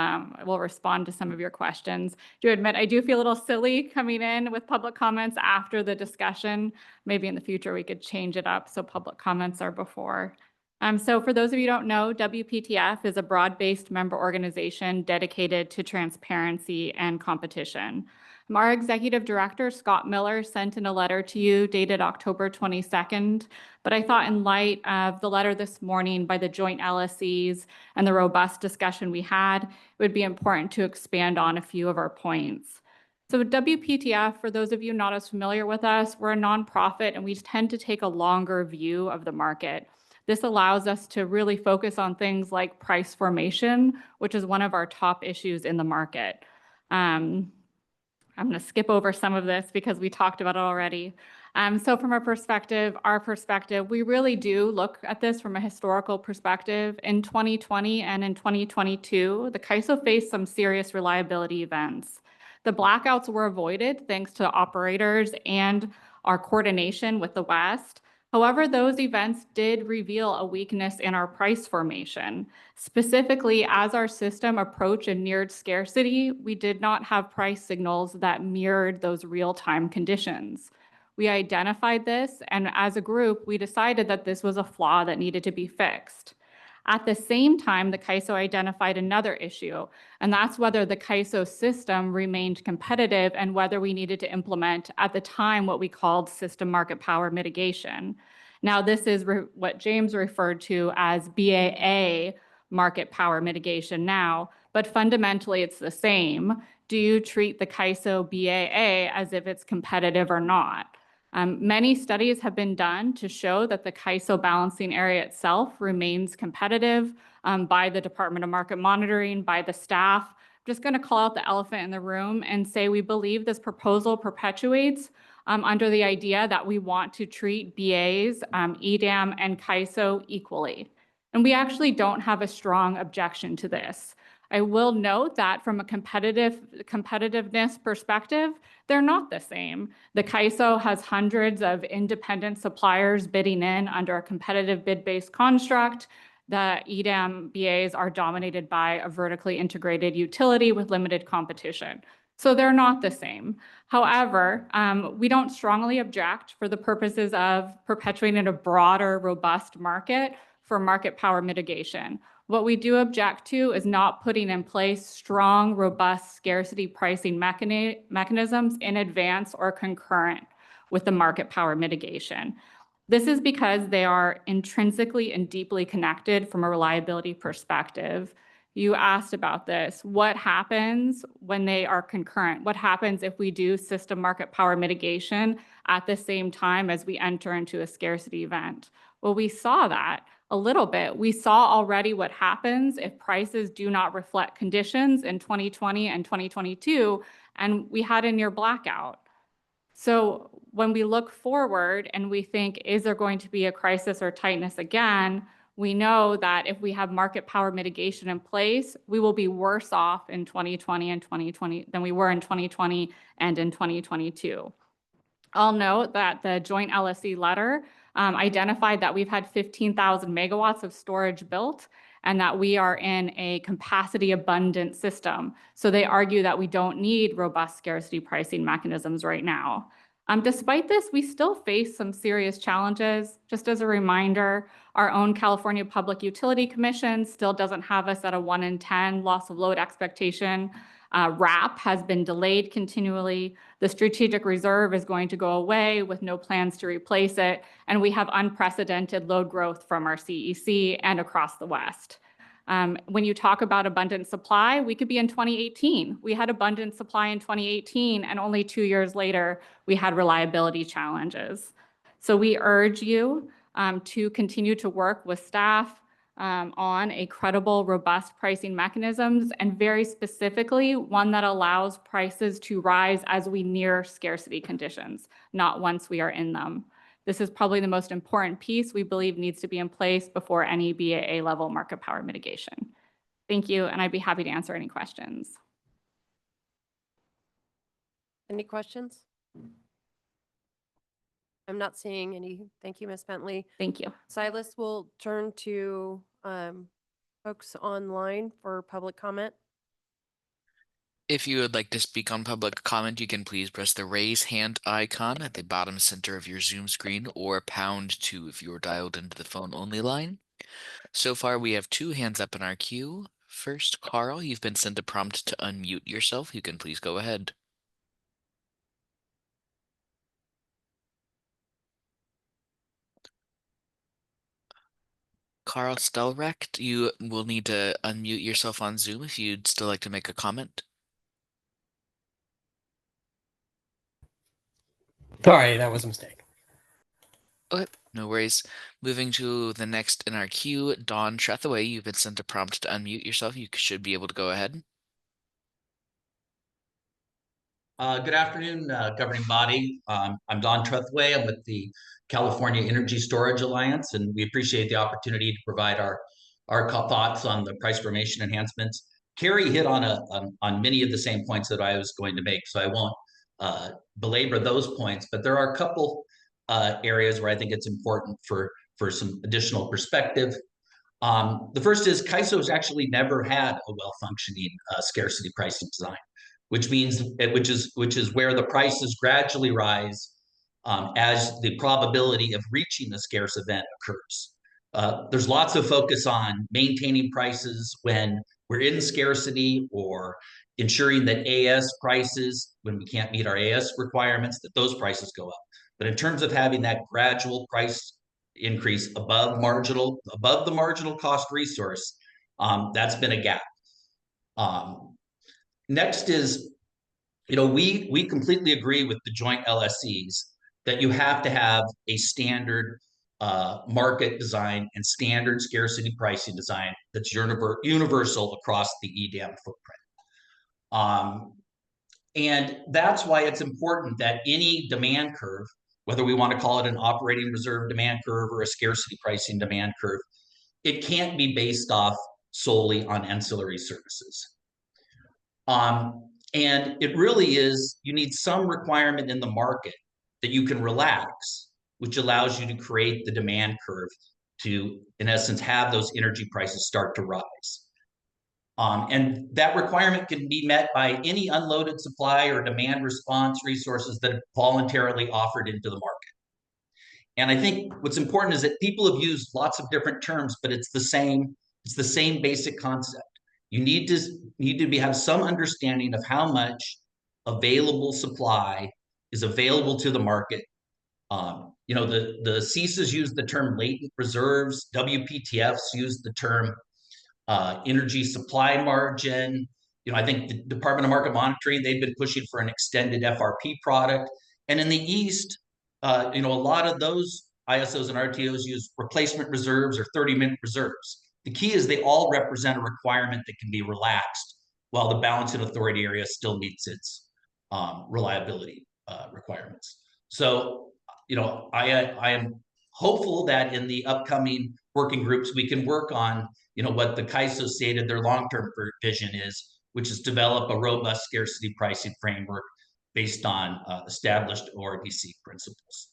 we'll respond to some of your questions. Do admit, I do feel a little silly coming in with public comments after the discussion. Maybe in the future we could change it up so public comments are before. So for those of you who don't know, WPTF is a broad-based member organization dedicated to transparency and competition. Our executive director, Scott Miller, sent in a letter to you dated October 22nd, but I thought, in light of the letter this morning by the joint LSEs and the robust discussion we had, it would be important to expand on a few of our points. So WPTF, for those of you not as familiar with us, we're a nonprofit and we tend to take a longer view of the market. This allows us to really focus on things like price formation, which is one of our top issues in the market. I'm going to skip over some of this because we talked about it already. So from our perspective, we really do look at this from a historical perspective. In 2020 and in 2022, the CAISO faced some serious reliability events. The blackouts were avoided thanks to operators and our coordination with the West. However, those events did reveal a weakness in our price formation. Specifically, as our system approached and neared scarcity, we did not have price signals that mirrored those real-time conditions. We identified this, and as a group, we decided that this was a flaw that needed to be fixed. At the same time, the CAISO identified another issue, and that's whether the CAISO system remained competitive and whether we needed to implement, at the time, what we called system market power mitigation. Now, this is what James referred to as BAA market power mitigation now, but fundamentally it's the same. Do you treat the CAISO BAA as if it's competitive or not? Many studies have been done to show that the CAISO balancing area itself remains competitive by the Department of Market Monitoring, by the staff. I'm just going to call out the elephant in the room and say we believe this proposal perpetuates under the idea that we want to treat BAs, EDAM, and CAISO equally. And we actually don't have a strong objection to this. I will note that from a competitiveness perspective, they're not the same. The CAISO has hundreds of independent suppliers bidding in under a competitive bid-based construct. The EDAM BAs are dominated by a vertically integrated utility with limited competition. So they're not the same. However, we don't strongly object for the purposes of perpetuating a broader, robust market for market power mitigation. What we do object to is not putting in place strong, robust scarcity pricing mechanisms in advance or concurrent with the market power mitigation. This is because they are intrinsically and deeply connected from a reliability perspective. You asked about this. What happens when they are concurrent? What happens if we do system market power mitigation at the same time as we enter into a scarcity event? Well, we saw that a little bit. We saw already what happens if prices do not reflect conditions in 2020 and 2022, and we had a near blackout. So when we look forward and we think, is there going to be a crisis or tightness again? We know that if we have market power mitigation in place, we will be worse off in 2020 and 2020 than we were in 2020 and in 2022. I'll note that the joint LSE letter identified that we've had 15,000 megawatts of storage built and that we are in a capacity abundant system. So they argue that we don't need robust scarcity pricing mechanisms right now. Despite this, we still face some serious challenges. Just as a reminder, our own California Public Utility Commission still doesn't have us at a 1 in 10 loss of load expectation. RAP has been delayed continually. The strategic reserve is going to go away with no plans to replace it. And we have unprecedented load growth from our CEC and across the West. When you talk about abundant supply, we could be in 2018. We had abundant supply in 2018, and only 2 years later, we had reliability challenges. So we urge you to continue to work with staff on a credible, robust pricing mechanisms, and very specifically, one that allows prices to rise as we near scarcity conditions, not once we are in them. This is probably the most important piece we believe needs to be in place before any BAA level market power mitigation. Thank you, and I'd be happy to answer any questions. Any questions? I'm not seeing any. Thank you, Ms. Bentley. Thank you. Silas, we'll turn to folks online for public comment. If you would like to speak on public comment, you can please press the raise hand icon at the bottom center of your Zoom screen or #2 if you're dialed into the phone only line. So far, we have 2 hands up in our queue. First, Carl, you've been sent a prompt to unmute yourself. You can please go ahead. Carl Stelrecht, you will need to unmute yourself on Zoom if you'd still like to make a comment. Sorry, that was a mistake. Okay, no worries. Moving to the next in our queue, Dawn Trethaway, you've been sent a prompt to unmute yourself. You should be able to go ahead. Good afternoon, governing body. I'm Don Trethway. I'm with the California Energy Storage Alliance, and we appreciate the opportunity to provide our thoughts on the price formation enhancements. Carrie hit on many of the same points that I was going to make, so I won't belabor those points. But there are a couple areas where I think it's important for some additional perspective. The first is CAISO's actually never had a well-functioning scarcity pricing design, which means which is where the prices gradually rise as the probability of reaching a scarce event occurs. There's lots of focus on maintaining prices when we're in scarcity, or ensuring that AS prices, when we can't meet our AS requirements, that those prices go up. But in terms of having that gradual price increase above the marginal cost resource, that's been a gap. Next is, we completely agree with the joint LSEs that you have to have a standard market design and standard scarcity pricing design that's universal across the EDAM footprint. And that's why it's important that any demand curve, whether we want to call it an operating reserve demand curve or a scarcity pricing demand curve, it can't be based off solely on ancillary services. And it really is, you need some requirement in the market that you can relax, which allows you to create the demand curve to, in essence, have those energy prices start to rise. And that requirement can be met by any unloaded supply or demand response resources that are voluntarily offered into the market. And I think what's important is that people have used lots of different terms, but it's the same basic concept. You need to have some understanding of how much available supply is available to the market the CISAs use the term latent reserves, WPTFs use the term energy supply margin. I think the Department of Market Monitoring, they've been pushing for an extended FRP product. And in the East, a lot of those ISOs and RTOs use replacement reserves or 30-minute reserves. The key is they all represent a requirement that can be relaxed while the balancing authority area still meets its reliability requirements. So, I am hopeful that in the upcoming working groups, we can work on, what the CAISO stated their long-term vision is, which is develop a robust scarcity pricing framework based on established ORDC principles.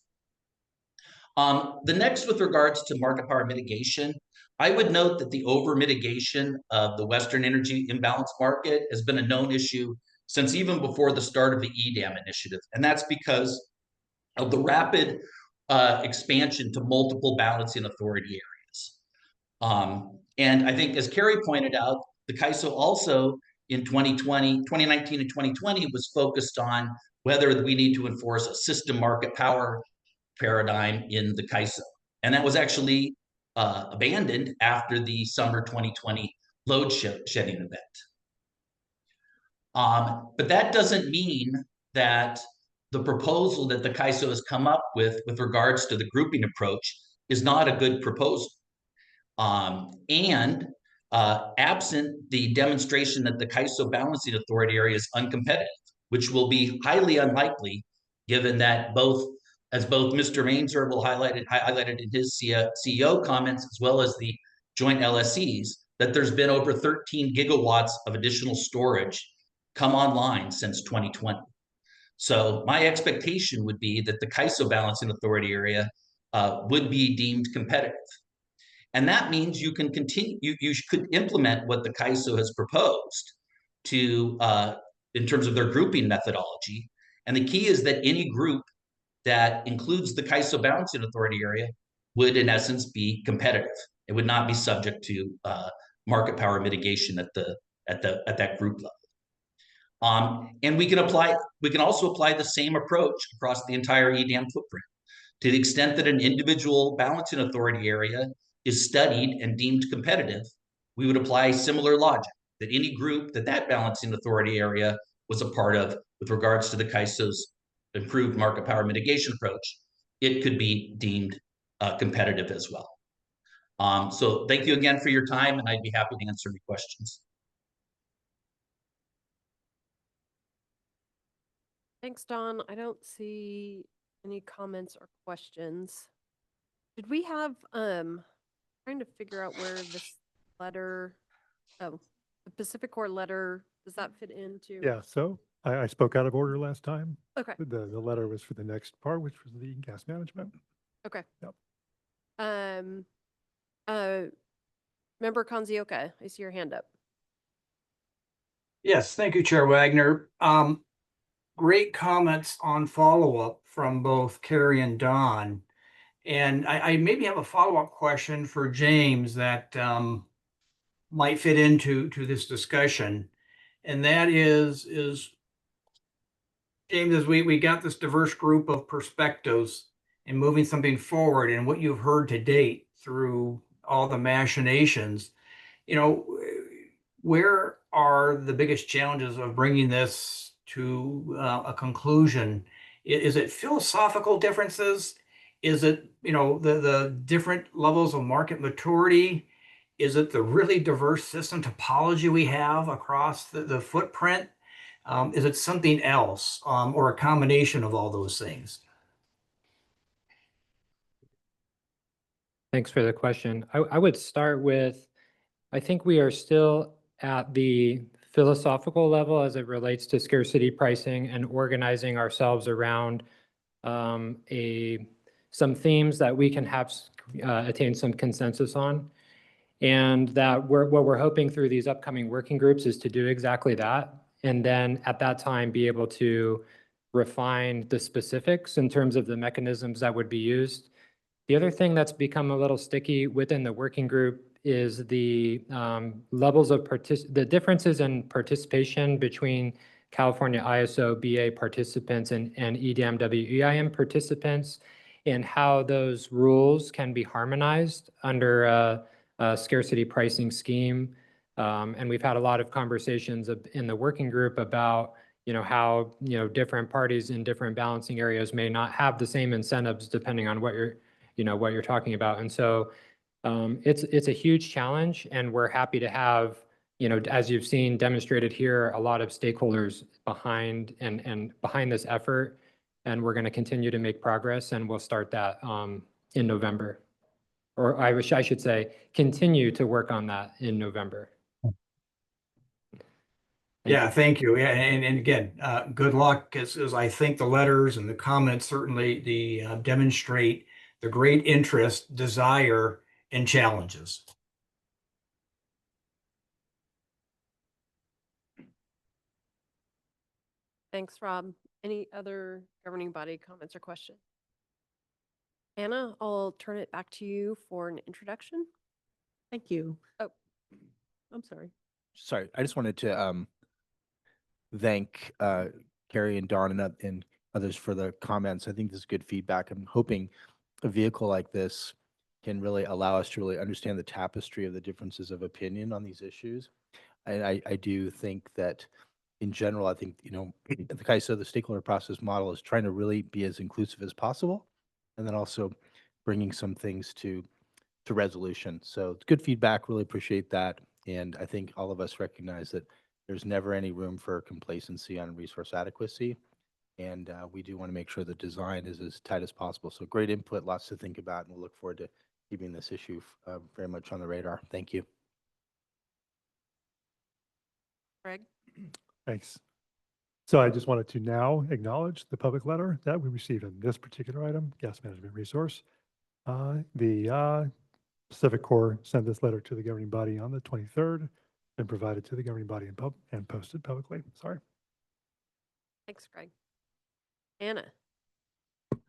The next, with regards to market power mitigation, I would note that the over mitigation of the Western energy imbalance market has been a known issue since even before the start of the EDAM initiative. And that's because of the rapid expansion to multiple balancing authority areas. And I think, as Carrie pointed out, the CAISO also in 2019 and 2020 was focused on whether we need to enforce a system market power paradigm in the CAISO. And that was actually abandoned after the summer 2020 load shedding event. But that doesn't mean that the proposal that the CAISO has come up with regards to the grouping approach is not a good proposal. Absent the demonstration that the CAISO balancing authority area is uncompetitive, which will be highly unlikely, given that as both Mr. Mainzer will highlighted in his CEO comments, as well as the joint LSEs, that there's been over 13 gigawatts of additional storage come online since 2020. So my expectation would be that the CAISO balancing authority area would be deemed competitive. And that means you can continue, you could implement what the CAISO has proposed to, in terms of their grouping methodology. And the key is that any group that includes the CAISO balancing authority area would, in essence, be competitive. It would not be subject to market power mitigation at that group level. And we can also apply the same approach across the entire EDAM footprint. To the extent that an individual balancing authority area is studied and deemed competitive, we would apply similar logic, that any group that balancing authority area was a part of with regards to the CAISO's improved market power mitigation approach, it could be deemed competitive as well. So thank you again for your time, and I'd be happy to answer any questions. Thanks, Don. I don't see any comments or questions. Did we have, trying to figure out where this letter, the Pacific Core letter, does that fit into? Yeah, so I spoke out of order last time. Okay. The letter was for the next part, which was the gas management. Okay. Yep. Member Kanzioka, I see your hand up. Yes, thank you, Chair Wagner. Great comments on follow-up from both Carrie and Don. And I maybe have a follow-up question for James that might fit into this discussion. And that is James, as we got this diverse group of perspectives and moving something forward, and what you've heard to date through all the machinations, where are the biggest challenges of bringing this to a conclusion? Is it philosophical differences? Is it, the different levels of market maturity? Is it the really diverse system topology we have across the footprint? Is it something else, or a combination of all those things? Thanks for the question. I would start with, I think we are still at the philosophical level as it relates to scarcity pricing and organizing ourselves around some themes that we can have attain some consensus on. And that what we're hoping through these upcoming working groups is to do exactly that. And then at that time, be able to refine the specifics in terms of the mechanisms that would be used. The other thing that's become a little sticky within the working group is the levels of the differences in participation between California ISO BA participants and EDAM WEIM participants. and how those rules can be harmonized under a scarcity pricing scheme. And we've had a lot of conversations in the working group about, how, different parties in different balancing areas may not have the same incentives depending on what you're talking about. And so it's a huge challenge, and we're happy to have, as you've seen demonstrated here, a lot of stakeholders behind and behind this effort. And we're going to continue to make progress, and we'll start that in November. Or I should say, continue to work on that in November. Yeah, thank you. Yeah, and again, good luck, as I think the letters and the comments certainly demonstrate the great interest, desire, and challenges. Thanks, Rob. Any other governing body comments or questions? Anna, I'll turn it back to you for an introduction. Thank you. Oh, I'm sorry. Sorry, I just wanted to thank Carrie and Dawn and others for the comments. I think this is good feedback. I'm hoping a vehicle like this can really allow us to really understand the tapestry of the differences of opinion on these issues. And I do think that in general, I think, the CAISO, the stakeholder process model, is trying to really be as inclusive as possible, and then also bringing some things to resolution. So it's good feedback, really appreciate that. And I think all of us recognize that there's never any room for complacency on resource adequacy. And we do want to make sure the design is as tight as possible. So great input, lots to think about, and we'll look forward to keeping this issue very much on the radar. Thank you. Greg? Thanks. So I just wanted to now acknowledge the public letter that we received on this particular item, gas management resource. The Pacific Corps sent this letter to the governing body on the 23rd and provided to the governing body and posted publicly. Sorry. Thanks, Greg. Anna?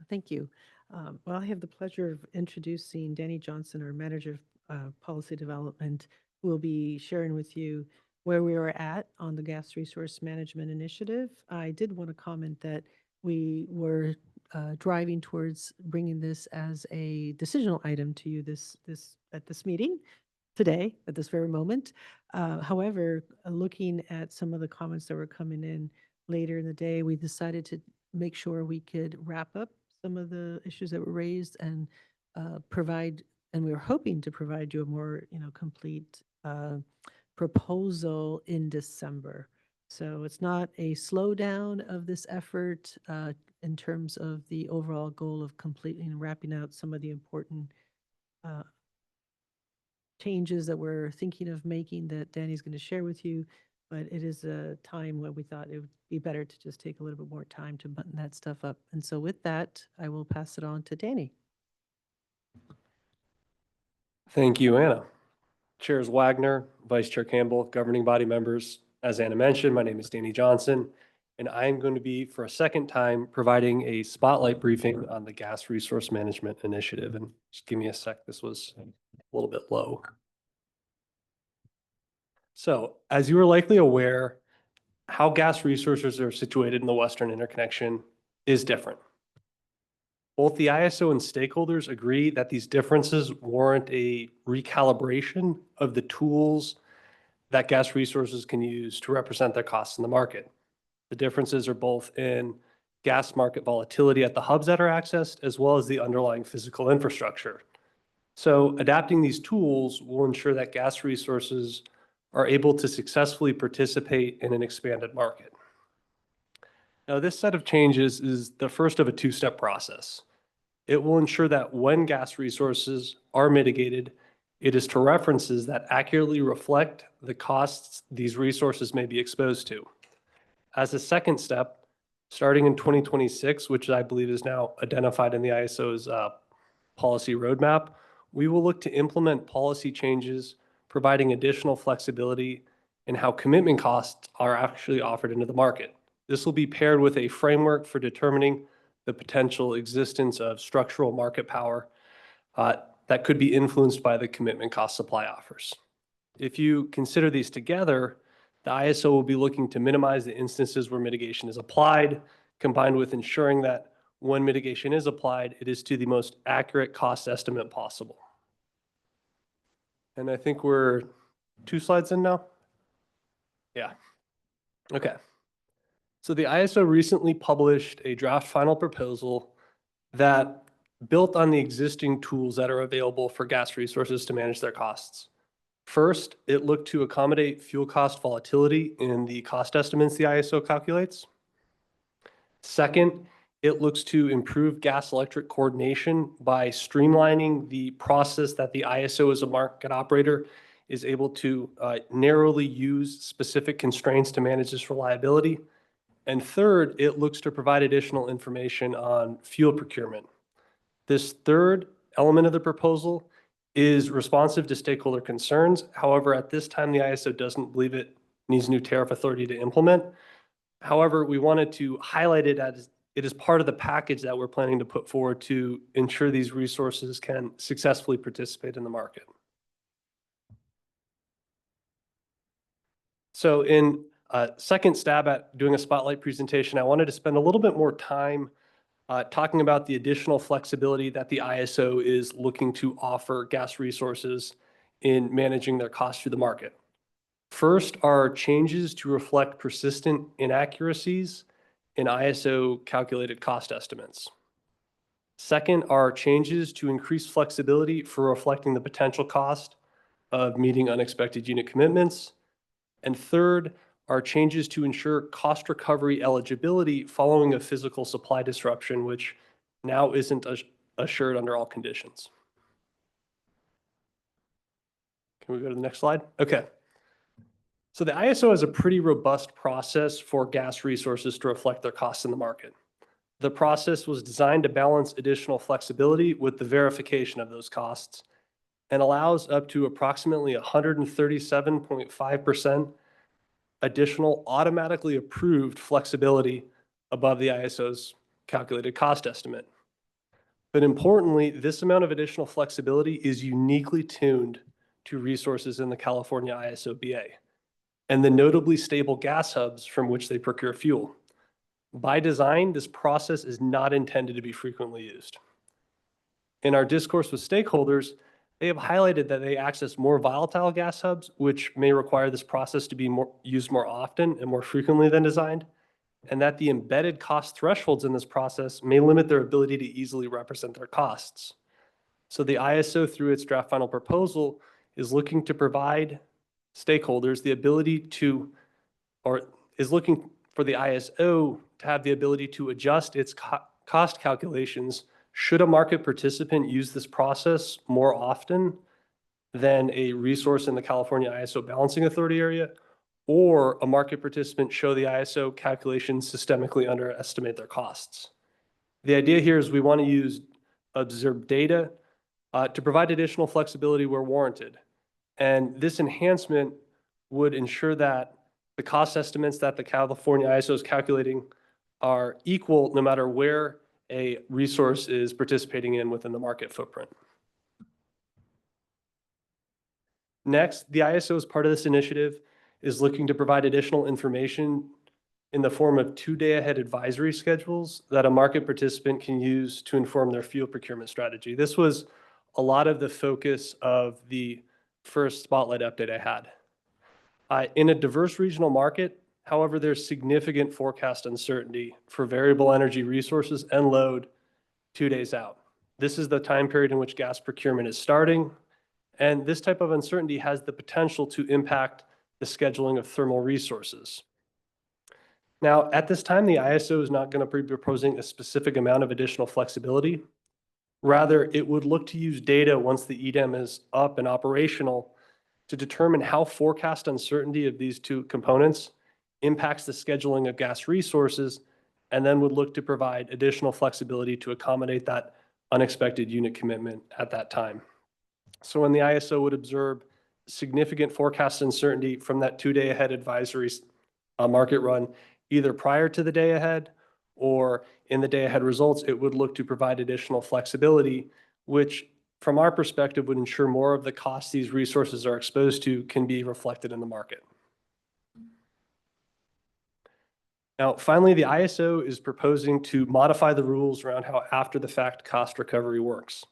Thank you. Well, I have the pleasure of introducing Danny Johnson, our Manager of Policy Development, who will be sharing with you where we are at on the Gas Resource Management Initiative. I did want to comment that we were driving towards bringing this as a decisional item to you at this meeting today, at this very moment. However, looking at some of the comments that were coming in later in the day, we decided to make sure we could wrap up some of the issues that were raised and provide, and we were hoping to provide you a more, complete proposal in December. So it's not a slowdown of this effort in terms of the overall goal of completing and wrapping out some of the important changes that we're thinking of making that Danny's going to share with you. But it is a time when we thought it would be better to just take a little bit more time to button that stuff up. And so with that, I will pass it on to Danny. Thank you, Anna. Chairs Wagner, Vice Chair Campbell, governing body members. As Anna mentioned, my name is Danny Johnson, and I am going to be, for a second time, providing a spotlight briefing on the Gas Resource Management Initiative. And just give me a sec, this was a little bit low. So, as you are likely aware, how gas resources are situated in the Western Interconnection is different. Both the ISO and stakeholders agree that these differences warrant a recalibration of the tools that gas resources can use to represent their costs in the market. The differences are both in gas market volatility at the hubs that are accessed, as well as the underlying physical infrastructure. So adapting these tools will ensure that gas resources are able to successfully participate in an expanded market. Now, this set of changes is the first of a two-step process. It will ensure that when gas resources are mitigated, it is to references that accurately reflect the costs these resources may be exposed to. As a second step, starting in 2026, which I believe is now identified in the ISO's policy roadmap, we will look to implement policy changes, providing additional flexibility in how commitment costs are actually offered into the market. This will be paired with a framework for determining the potential existence of structural market power that could be influenced by the commitment cost supply offers. If you consider these together, the ISO will be looking to minimize the instances where mitigation is applied, combined with ensuring that when mitigation is applied, it is to the most accurate cost estimate possible. And I think we're 2 slides in now. Yeah. Okay. So the ISO recently published a draft final proposal that built on the existing tools that are available for gas resources to manage their costs. First, it looked to accommodate fuel cost volatility in the cost estimates the ISO calculates. Second, it looks to improve gas electric coordination by streamlining the process that the ISO as a market operator is able to narrowly use specific constraints to manage this reliability. And third, it looks to provide additional information on fuel procurement. This third element of the proposal is responsive to stakeholder concerns. However, at this time, the ISO doesn't believe it needs new tariff authority to implement. However, we wanted to highlight it as it is part of the package that we're planning to put forward to ensure these resources can successfully participate in the market. So in a second stab at doing a spotlight presentation, I wanted to spend a little bit more time talking about the additional flexibility that the ISO is looking to offer gas resources in managing their costs through the market. First are changes to reflect persistent inaccuracies in ISO calculated cost estimates. Second are changes to increase flexibility for reflecting the potential cost of meeting unexpected unit commitments. And third are changes to ensure cost recovery eligibility following a physical supply disruption, which now isn't assured under all conditions. Can we go to the next slide? Okay. So the ISO has a pretty robust process for gas resources to reflect their costs in the market. The process was designed to balance additional flexibility with the verification of those costs and allows up to approximately 137.5% additional automatically approved flexibility above the ISO's calculated cost estimate. But importantly, this amount of additional flexibility is uniquely tuned to resources in the California ISO BA and the notably stable gas hubs from which they procure fuel. By design, this process is not intended to be frequently used. In our discourse with stakeholders, they have highlighted that they access more volatile gas hubs, which may require this process to be used more often and more frequently than designed, and that the embedded cost thresholds in this process may limit their ability to easily represent their costs. So the ISO, through its draft final proposal, is looking to provide stakeholders the ability to, or is looking for the ISO to have the ability to adjust its cost calculations should a market participant use this process more often than a resource in the California ISO Balancing Authority area, or a market participant show the ISO calculations systemically underestimate their costs. The idea here is we want to use observed data to provide additional flexibility where warranted. And this enhancement would ensure that the cost estimates that the California ISO is calculating are equal no matter where a resource is participating in within the market footprint. Next, the ISO, as part of this initiative, is looking to provide additional information in the form of 2-day-ahead advisory schedules that a market participant can use to inform their fuel procurement strategy. This was a lot of the focus of the first spotlight update I had. In a diverse regional market, however, there's significant forecast uncertainty for variable energy resources and load 2 days out. This is the time period in which gas procurement is starting, and this type of uncertainty has the potential to impact the scheduling of thermal resources. Now, at this time, the ISO is not going to be proposing a specific amount of additional flexibility. Rather, it would look to use data once the EDAM is up and operational to determine how forecast uncertainty of these two components impacts the scheduling of gas resources, and then would look to provide additional flexibility to accommodate that unexpected unit commitment at that time. So when the ISO would observe significant forecast uncertainty from that 2-day-ahead advisory market run, either prior to the day ahead or in the day ahead results, it would look to provide additional flexibility, which from our perspective would ensure more of the costs these resources are exposed to can be reflected in the market. Now, finally, the ISO is proposing to modify the rules around how after-the-fact cost recovery works.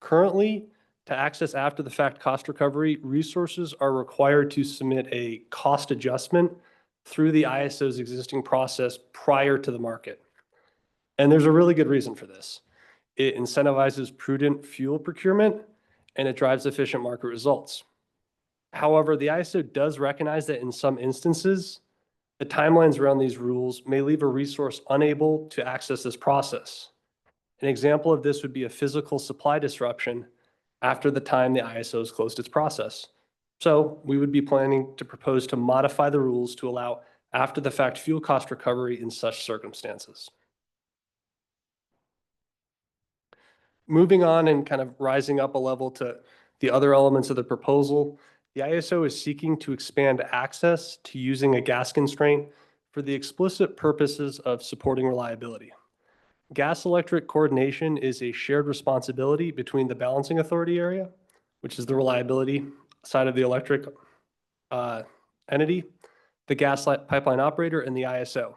Currently, to access after-the-fact cost recovery, resources are required to submit a cost adjustment through the ISO's existing process prior to the market. And there's a really good reason for this. It incentivizes prudent fuel procurement, and it drives efficient market results. However, the ISO does recognize that in some instances, the timelines around these rules may leave a resource unable to access this process. An example of this would be a physical supply disruption after the time the ISO has closed its process. So we would be planning to propose to modify the rules to allow after-the-fact fuel cost recovery in such circumstances. Moving on and kind of rising up a level to the other elements of the proposal, the ISO is seeking to expand access to using a gas constraint for the explicit purposes of supporting reliability. Gas-electric coordination is a shared responsibility between the balancing authority area, which is the reliability side of the electric entity, the gas pipeline operator, and the ISO.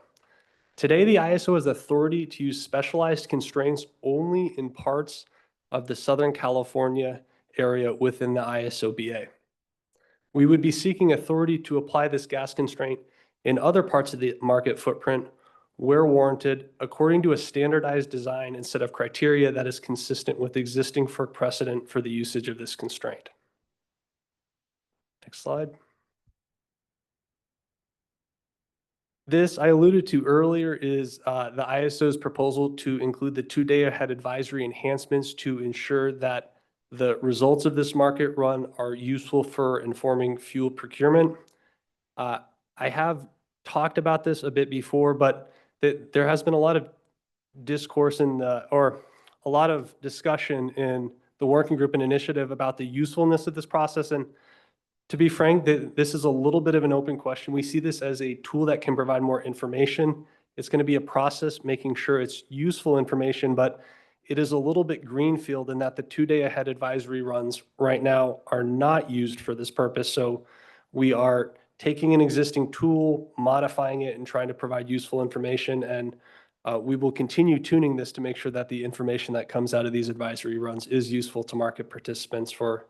Today, the ISO has authority to use specialized constraints only in parts of the Southern California area within the ISO BA. We would be seeking authority to apply this gas constraint in other parts of the market footprint where warranted, according to a standardized design and set of criteria that is consistent with existing FERC precedent for the usage of this constraint. Next slide. This I alluded to earlier is the ISO's proposal to include the 2-day ahead advisory enhancements to ensure that the results of this market run are useful for informing fuel procurement. I have talked about this a bit before, but there has been a lot of discourse or a lot of discussion in the working group and initiative about the usefulness of this process. And to be frank, this is a little bit of an open question. We see this as a tool that can provide more information. It's going to be a process making sure it's useful information, but it is a little bit greenfield in that the 2-day ahead advisory runs right now are not used for this purpose. So we are taking an existing tool, modifying it, and trying to provide useful information. And we will continue tuning this to make sure that the information that comes out of these advisory runs is useful to market participants for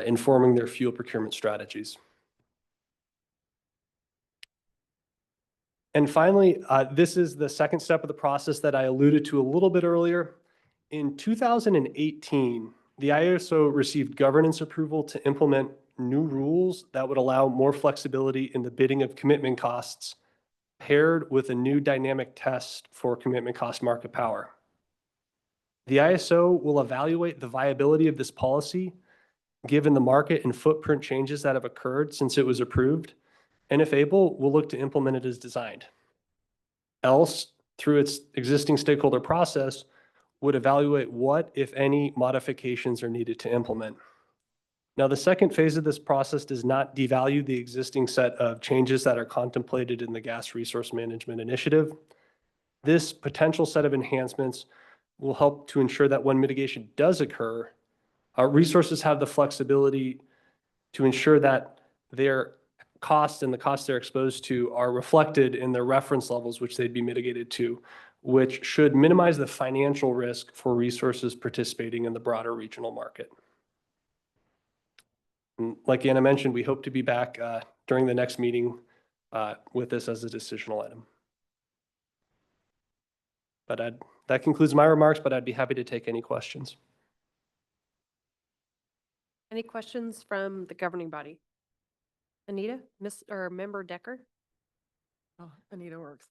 informing their fuel procurement strategies. And finally, this is the second step of the process that I alluded to a little bit earlier. In 2018, the ISO received governance approval to implement new rules that would allow more flexibility in the bidding of commitment costs, paired with a new dynamic test for commitment cost market power. The ISO will evaluate the viability of this policy given the market and footprint changes that have occurred since it was approved, and if able, we'll look to implement it as designed. Else, through its existing stakeholder process, would evaluate what, if any, modifications are needed to implement. Now, the second phase of this process does not devalue the existing set of changes that are contemplated in the Gas Resource Management Initiative. This potential set of enhancements will help to ensure that when mitigation does occur, our resources have the flexibility to ensure that their costs and the costs they're exposed to are reflected in their reference levels, which they'd be mitigated to, which should minimize the financial risk for resources participating in the broader regional market. And like Anna mentioned, we hope to be back during the next meeting with this as a decisional item. But that concludes my remarks, but I'd be happy to take any questions. Any questions from the governing body? Anita, Member Decker? Oh, Anita works.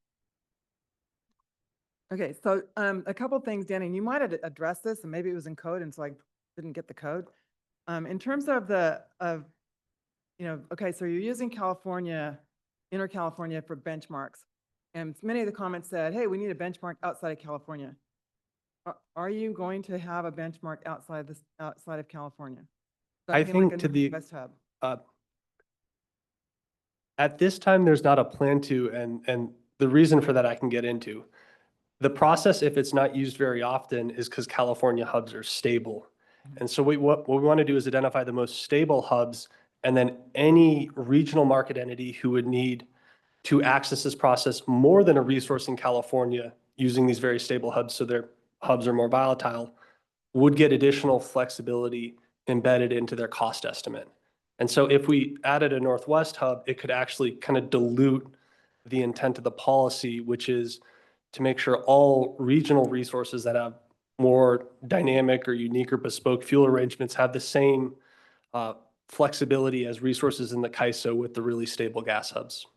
Okay, so a couple things, Danny, and you might have addressed this, and maybe it was in code, and so I didn't get the code. In terms of okay, so you're using California, Inner California for benchmarks, and many of the comments said, hey, we need a benchmark outside of California. Are you going to have a benchmark outside of California? I think to the at this time, there's not a plan to, and the reason for that I can get into. The process, if it's not used very often, is because California hubs are stable. And so what we want to do is identify the most stable hubs, and then any regional market entity who would need to access this process more than a resource in California using these very stable hubs, so their hubs are more volatile, would get additional flexibility embedded into their cost estimate. And so if we added a Northwest hub, it could actually kind of dilute the intent of the policy, which is to make sure all regional resources that have more dynamic or unique or bespoke fuel arrangements have the same flexibility as resources in the CAISO with the really stable gas hubs.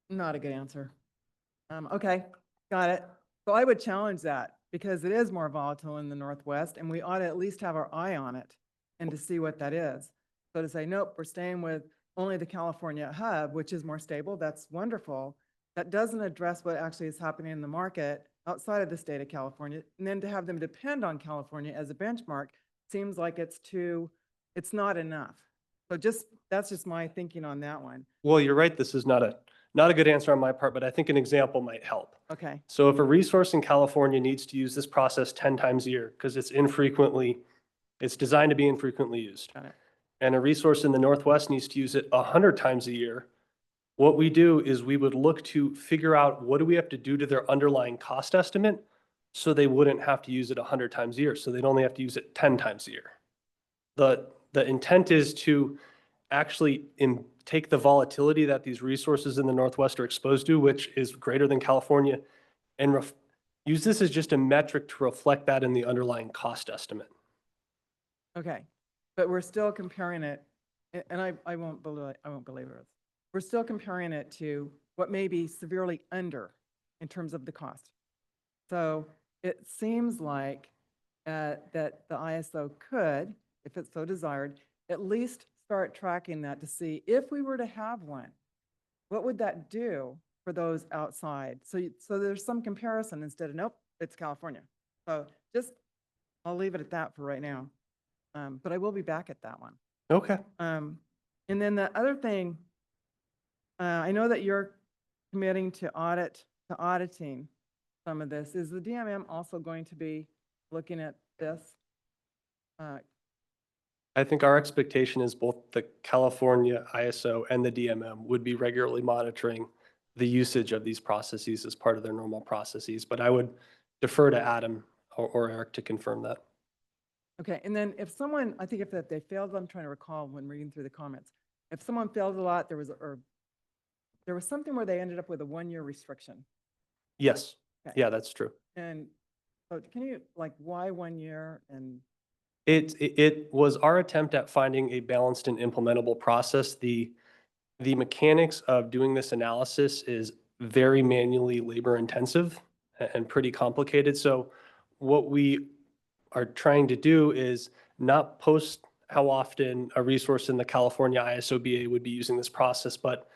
Not a good answer. Okay, got it. So I would challenge that because it is more volatile in the Northwest and we ought to at least have our eye on it and to see what that is. So to say, nope, we're staying with only the California hub, which is more stable, that's wonderful. That doesn't address what actually is happening in the market outside of the state of California. And then to have them depend on California as a benchmark seems like it's not enough. So that's just my thinking on that one. Well, you're right. This is not a good answer on my part, but I think an example might help. Okay. So if a resource in California needs to use this process 10 times a year because it's designed to be infrequently used. Got it. And a resource in the Northwest needs to use it 100 times a year, what we do is we would look to figure out what do we have to do to their underlying cost estimate so they wouldn't have to use it 100 times a year. So they'd only have to use it 10 times a year. The intent is to actually take the volatility that these resources in the Northwest are exposed to, which is greater than California, and use this as just a metric to reflect that in the underlying cost estimate. Okay, but we're still comparing it, and I won't belabor it. We're still comparing it to what may be severely under in terms of the cost. So it seems like that the ISO could, if it's so desired, at least start tracking that to see if we were to have one, what would that do for those outside? So there's some comparison instead of, nope, it's California. So I'll leave it at that for right now. But I will be back at that one. Okay. And then the other thing, I know that you're committing to auditing some of this. Is the DMM also going to be looking at this? I think our expectation is both the California ISO and the DMM would be regularly monitoring the usage of these processes as part of their normal processes. But I would defer to Adam or Eric to confirm that. Okay, and then if someone, I think if they failed, I'm trying to recall when reading through the comments, if someone failed a lot, there was something where they ended up with a 1-year restriction. Yes. Okay. Yeah, that's true. And so can you, why 1 year? And It was our attempt at finding a balanced and implementable process. The mechanics of doing this analysis is very manually labor intensive and pretty complicated. So what we are trying to do is not post how often a resource in the California ISOBA would be using this process, but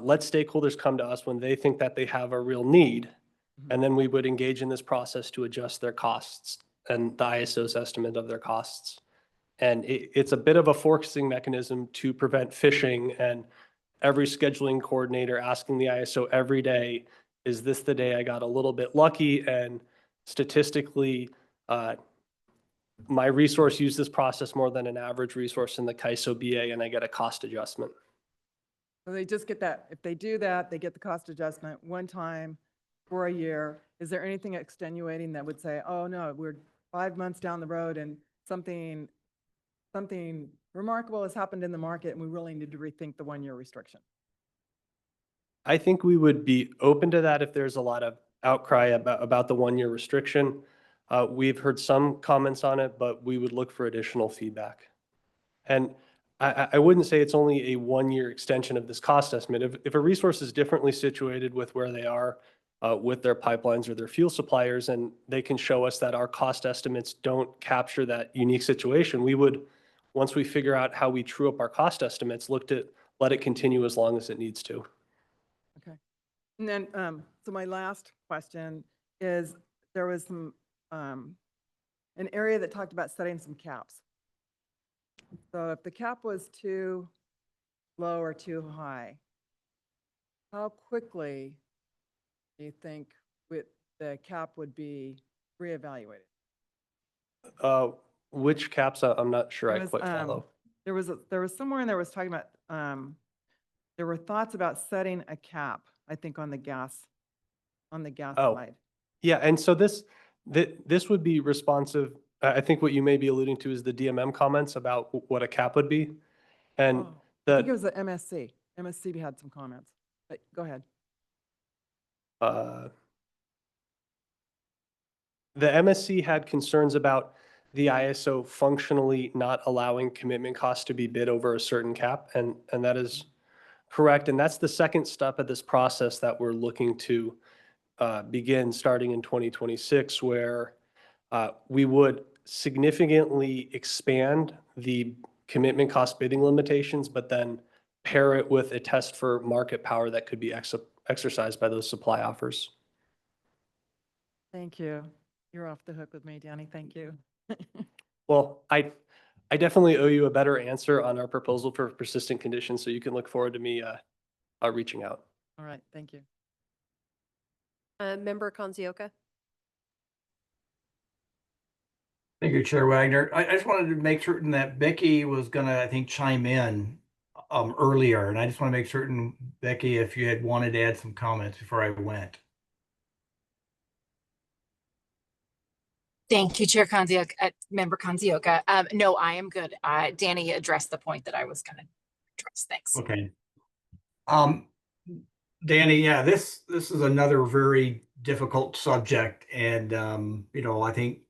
let stakeholders come to us when they think that they have a real need, and then we would engage in this process to adjust their costs and the ISO's estimate of their costs. And it's a bit of a forcing mechanism to prevent phishing, and every scheduling coordinator asking the ISO every day, is this the day I got a little bit lucky? And statistically, my resource used this process more than an average resource in the CAISO BA, and I get a cost adjustment. so they just get that, if they do that, they get the cost adjustment one time for a year. Is there anything extenuating that would say, oh no, we're 5 months down the road and something remarkable has happened in the market and we really need to rethink the 1-year restriction? I think we would be open to that if there's a lot of outcry about the 1-year restriction. We've heard some comments on it, but we would look for additional feedback. And I wouldn't say it's only a 1-year extension of this cost estimate. If a resource is differently situated with where they are with their pipelines or their fuel suppliers, and they can show us that our cost estimates don't capture that unique situation, we would, once we figure out how we true up our cost estimates, let it continue as long as it needs to. Okay. And then, so my last question is, there was an area that talked about setting some caps. So if the cap was too low or too high, how quickly do you think the cap would be reevaluated? Which caps? I'm not sure I quite follow. There was somewhere in there was talking about There were thoughts about setting a cap, I think, on the gas Oh. side. Yeah, and so this would be responsive. I think what you may be alluding to is the DMM comments about what a cap would be. And Oh, I think it the, was the MSC. MSC had some comments, but go ahead. the MSC had concerns about the ISO functionally not allowing commitment costs to be bid over a certain cap, and that is correct. And that's the second step of this process that we're looking to begin starting in 2026, where we would significantly expand the commitment cost bidding limitations, but then pair it with a test for market power that could be exercised by those supply offers. Thank you. You're off the hook with me, Danny. Thank you. Well, I definitely owe you a better answer on our proposal for persistent conditions, so you can look forward to me reaching out. All right, thank you. Member Kanzioka? Thank you, Chair Wagner. I just wanted to make certain that Becky was gonna, I think, chime in earlier, and I just want to make certain, Becky, if you had wanted to add some comments before I went. Thank you, Chair Kanzioka, Member Kanzioka. No, I am good. Danny addressed the point that I was going to address. Thanks. Okay. Danny, yeah, this is another very difficult subject, and I think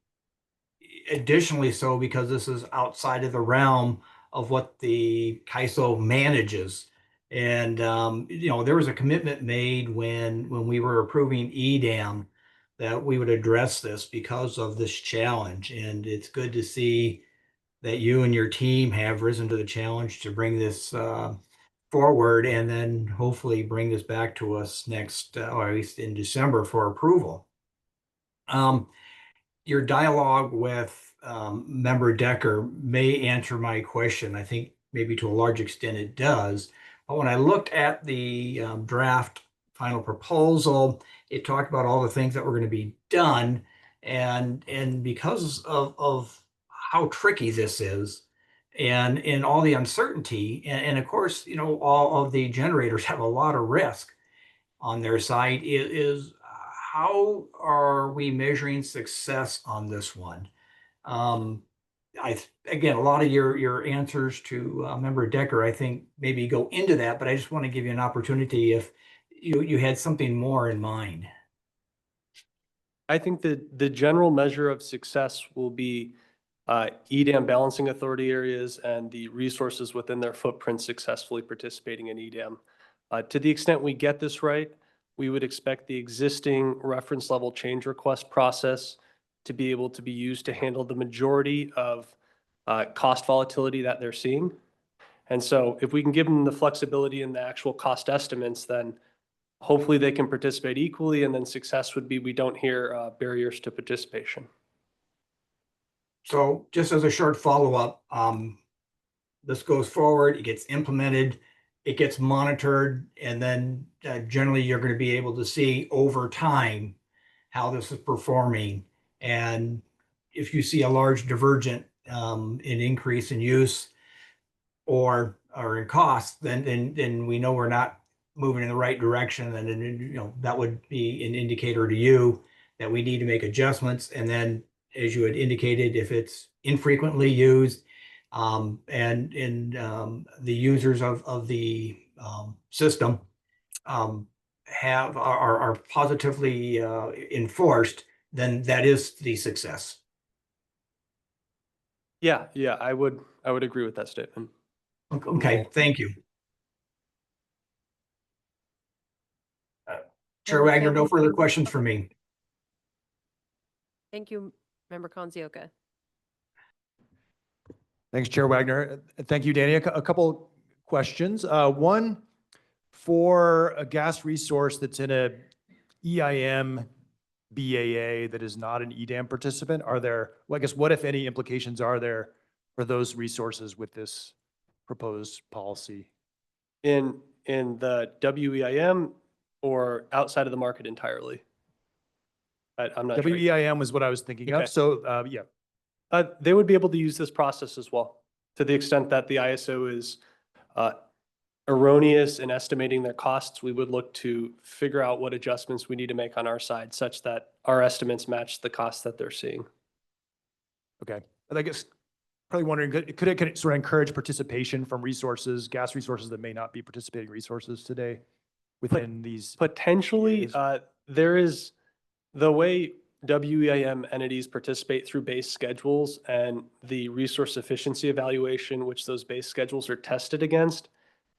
additionally so because this is outside of the realm of what the CAISO manages. And there was a commitment made when we were approving EDAM that we would address this because of this challenge. And it's good to see that you and your team have risen to the challenge to bring this forward and then hopefully bring this back to us next, or at least in December for approval. Your dialogue with Member Decker may answer my question. I think maybe to a large extent it does. But when I looked at the draft final proposal, it talked about all the things that were going to be done. And because of how tricky this is and all the uncertainty, and of course, all of the generators have a lot of risk on their side, is how are we measuring success on this one? Again, a lot of your answers to Member Decker, I think maybe go into that, but I just want to give you an opportunity if you had something more in mind. I think that the general measure of success will be EDAM balancing authority areas and the resources within their footprint successfully participating in EDAM. To the extent we get this right, we would expect the existing reference level change request process to be able to be used to handle the majority of cost volatility that they're seeing. And so if we can give them the flexibility in the actual cost estimates, then hopefully they can participate equally, and then success would be we don't hear barriers to participation. So just as a short follow-up, this goes forward, it gets implemented, it gets monitored, and then generally you're going to be able to see over time how this is performing. And if you see a large divergent in increase in use or in cost, then we know we're not moving in the right direction. And then that would be an indicator to you that we need to make adjustments. And then, as you had indicated, if it's infrequently used, and the users of the system are positively enforced, then that is the success. Yeah, I would agree with that statement. Okay, thank you. Chair Wagner, no further questions for me. Thank you, Member Kanzioka. Thanks, Chair Wagner. Thank you, Danny. A couple questions. One, for a gas resource that's in a EIM BAA that is not an EDAM participant, are there, well, I guess, what if any implications are there for those resources with this proposed policy? In the WEIM or outside of the market entirely? I'm not sure. WEIM was what I was thinking Okay. of. So yeah. They would be able to use this process as well, to the extent that the ISO is, or erroneous in estimating their costs, we would look to figure out what adjustments we need to make on our side such that our estimates match the costs that they're seeing. Okay. And I guess probably wondering, could it sort of encourage participation from resources, gas resources that may not be participating resources today within these? Potentially, there is the way WEM entities participate through base schedules and the resource efficiency evaluation, which those base schedules are tested against,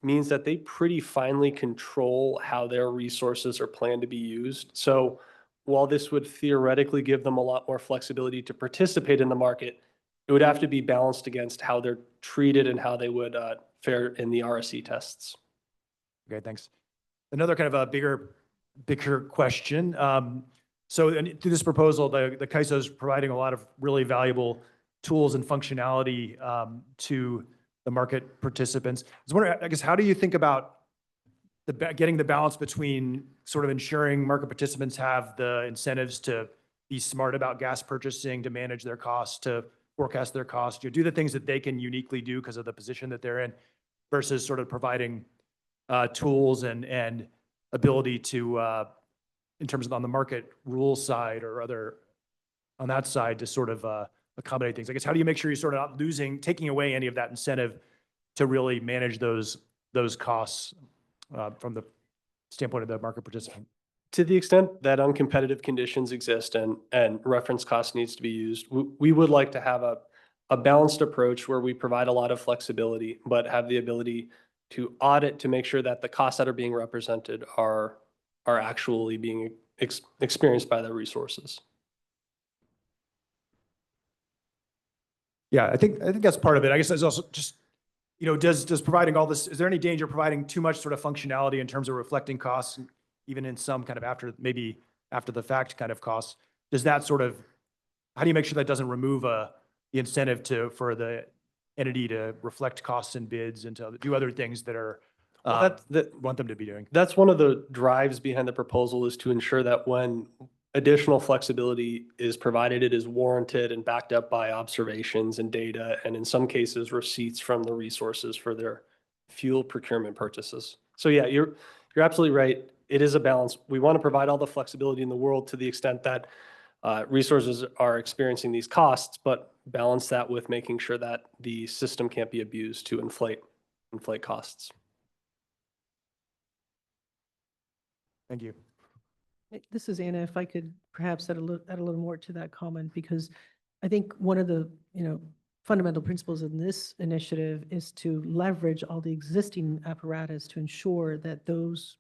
means that they pretty finely control how their resources are planned to be used. So while this would theoretically give them a lot more flexibility to participate in the market, it would have to be balanced against how they're treated and how they would fare in the RSE tests. Okay, thanks. Another kind of a bigger question. So through this proposal, the CAISO is providing a lot of really valuable tools and functionality to the market participants. I was wondering, I guess, how do you think about getting the balance between sort of ensuring market participants have the incentives to be smart about gas purchasing, to manage their costs, to forecast their costs, do the things that they can uniquely do because of the position that they're in, versus sort of providing tools and ability to, in terms of on the market rules side or other, on that side to sort of accommodate things. I guess, how do you make sure you're sort of not taking away any of that incentive to really manage those costs from the standpoint of the market participant? To the extent that uncompetitive conditions exist and reference cost needs to be used, we would like to have a balanced approach where we provide a lot of flexibility, but have the ability to audit to make sure that the costs that are being represented are actually being experienced by the resources. Yeah, I think that's part of it. I guess there's also just, does providing all this, is there any danger of providing too much sort of functionality in terms of reflecting costs, even in some kind of maybe after the fact kind of costs? Does that sort of, how do you make sure that doesn't remove the incentive for the entity to reflect costs and bids and to do other things that are, want them to be doing? That's one of the drives behind the proposal, is to ensure that when additional flexibility is provided, it is warranted and backed up by observations and data, and in some cases, receipts from the resources for their fuel procurement purchases. So yeah, you're absolutely right. It is a balance. We want to provide all the flexibility in the world to the extent that resources are experiencing these costs, but balance that with making sure that the system can't be abused to inflate costs. Thank you. This is Anna. If I could perhaps add a little more to that comment, because I think one of the, fundamental principles in this initiative is to leverage all the existing apparatus to ensure that those,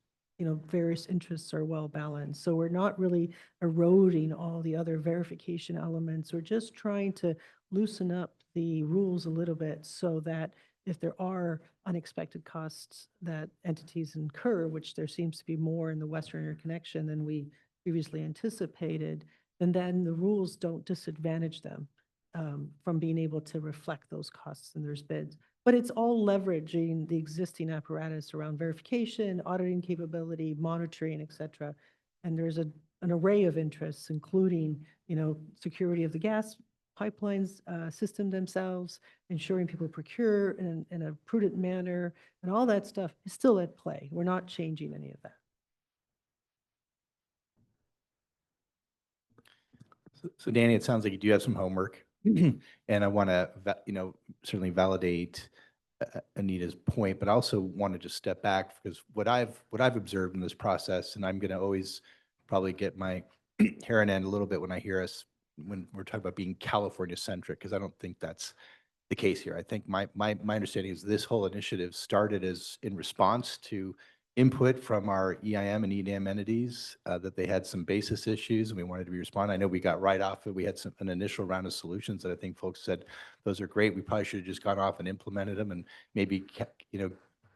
various interests are well balanced. So we're not really eroding all the other verification elements. We're just trying to loosen up the rules a little bit so that if there are unexpected costs that entities incur, which there seems to be more in the Western interconnection than we previously anticipated, then the rules don't disadvantage them from being able to reflect those costs in their bids. But it's all leveraging the existing apparatus around verification, auditing capability, monitoring, et cetera. And there's an array of interests, including, security of the gas pipelines system themselves, ensuring people procure in a prudent manner, and all that stuff is still at play. We're not changing any of that. So Danny, it sounds like you do have some homework, and I want to, certainly validate Anita's point, but I also want to just step back, because what I've observed in this process, and I'm going to always probably get my hair on end a little bit when I hear us when we're talking about being California centric, because I don't think that's the case here. I think my understanding is this whole initiative started as in response to input from our EIM and EDM entities that they had some basis issues and we wanted to be responding. I know we got right off it. We had an initial round of solutions that I think folks said, those are great. We probably should have just gone off and implemented them and maybe,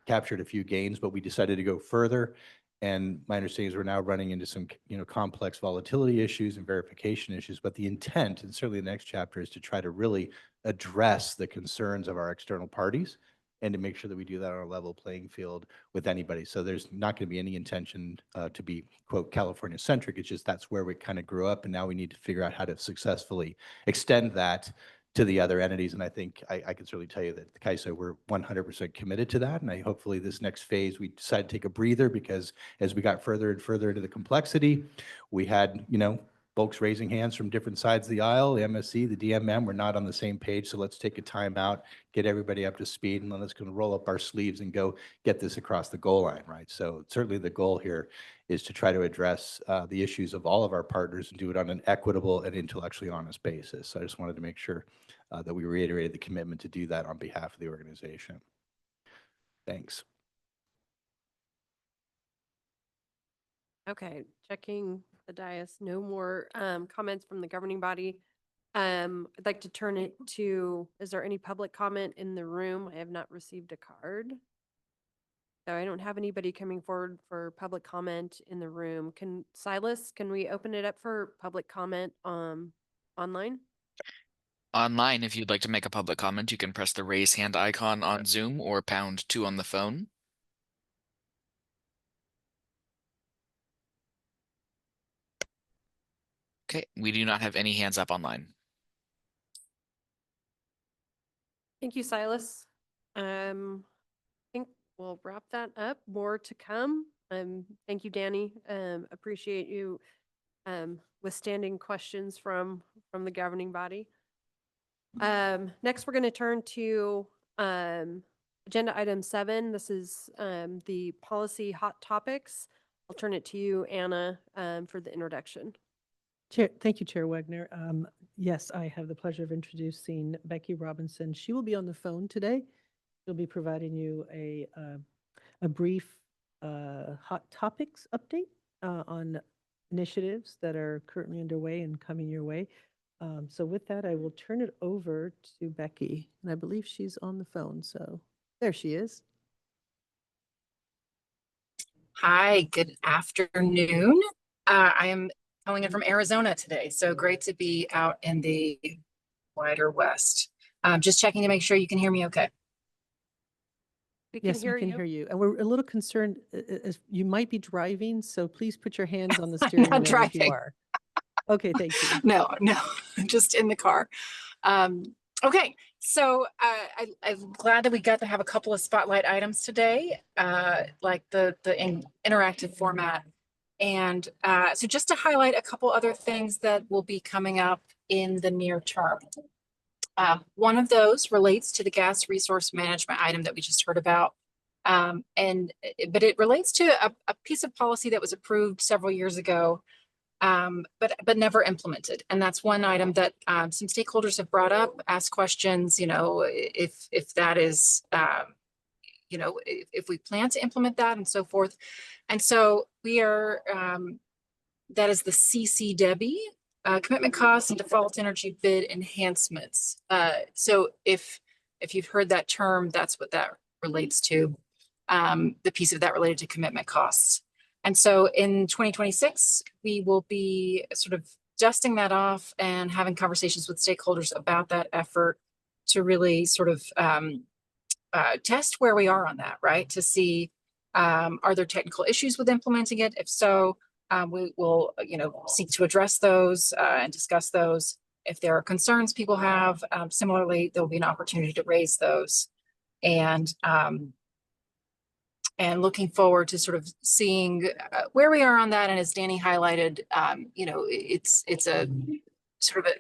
captured a few gains, but we decided to go further. And my understanding is we're now running into some, complex volatility issues and verification issues. But the intent, and certainly the next chapter, is to try to really address the concerns of our external parties and to make sure that we do that on a level playing field with anybody. So there's not going to be any intention to be, quote, California centric. It's just that's where we kind of grew up. And now we need to figure out how to successfully extend that to the other entities. And I think I can certainly tell you that the CAISO, we're 100% committed to that. And hopefully this next phase, we decided to take a breather because as we got further and further into the complexity, we had, folks raising hands from different sides of the aisle. The MSC, the DMM, we're not on the same page. So let's take a time out, get everybody up to speed, and then let's go roll up our sleeves and go get this across the goal line, right? So certainly the goal here is to try to address the issues of all of our partners and do it on an equitable and intellectually honest basis. So I just wanted to make sure that we reiterated the commitment to do that on behalf of the organization. Thanks. Okay, checking the dais. No more comments from the governing body. I'd like to turn it to, is there any public comment in the room? I have not received a card. So I don't have anybody coming forward for public comment in the room. Silas, can we open it up for public comment online? Online, if you'd like to make a public comment, you can press the raise hand icon on Zoom or #2 on the phone. Okay, we do not have any hands up online. Thank you, Silas. I think we'll wrap that up. More to come. Thank you, Danny. Appreciate you withstanding questions from the governing body. Next, we're going to turn to agenda item 7. This is the policy hot topics. I'll turn it to you, Anna, for the introduction. Thank you, Chair Wagner. Yes, I have the pleasure of introducing Becky Robinson. She will be on the phone today. She'll be providing you a brief hot topics update on initiatives that are currently underway and coming your way. So with that, I will turn it over to Becky, and I believe she's on the phone. So there she is. Hi, good afternoon. I am calling in from Arizona today, so great to be out in the wider West. Just checking to make sure you can hear me okay. Yes, we can hear you. And we're a little concerned, as you might be driving, so please put your hands on the steering wheel if you are. Okay, thank you. No, just in the car. Okay, so I'm glad that we got to have a couple of spotlight items today, like the interactive format. And so just to highlight a couple other things that will be coming up in the near term. One of those relates to the gas resource management item that we just heard about. But it relates to a piece of policy that was approved several years ago, but never implemented. And that's one item that some stakeholders have brought up, asked questions, if that is, if we plan to implement that and so forth. And so we are, that is the CCDEBI, commitment costs and default energy bid enhancements. So if you've heard that term, that's what that relates to, the piece of that related to commitment costs. And so in 2026, we will be sort of dusting that off and having conversations with stakeholders about that effort to really sort of test where we are on that, right? To see, are there technical issues with implementing it? If so, we will, seek to address those and discuss those. If there are concerns people have, similarly, there will be an opportunity to raise those. And looking forward to sort of seeing where we are on that. And as Danny highlighted, it's a sort of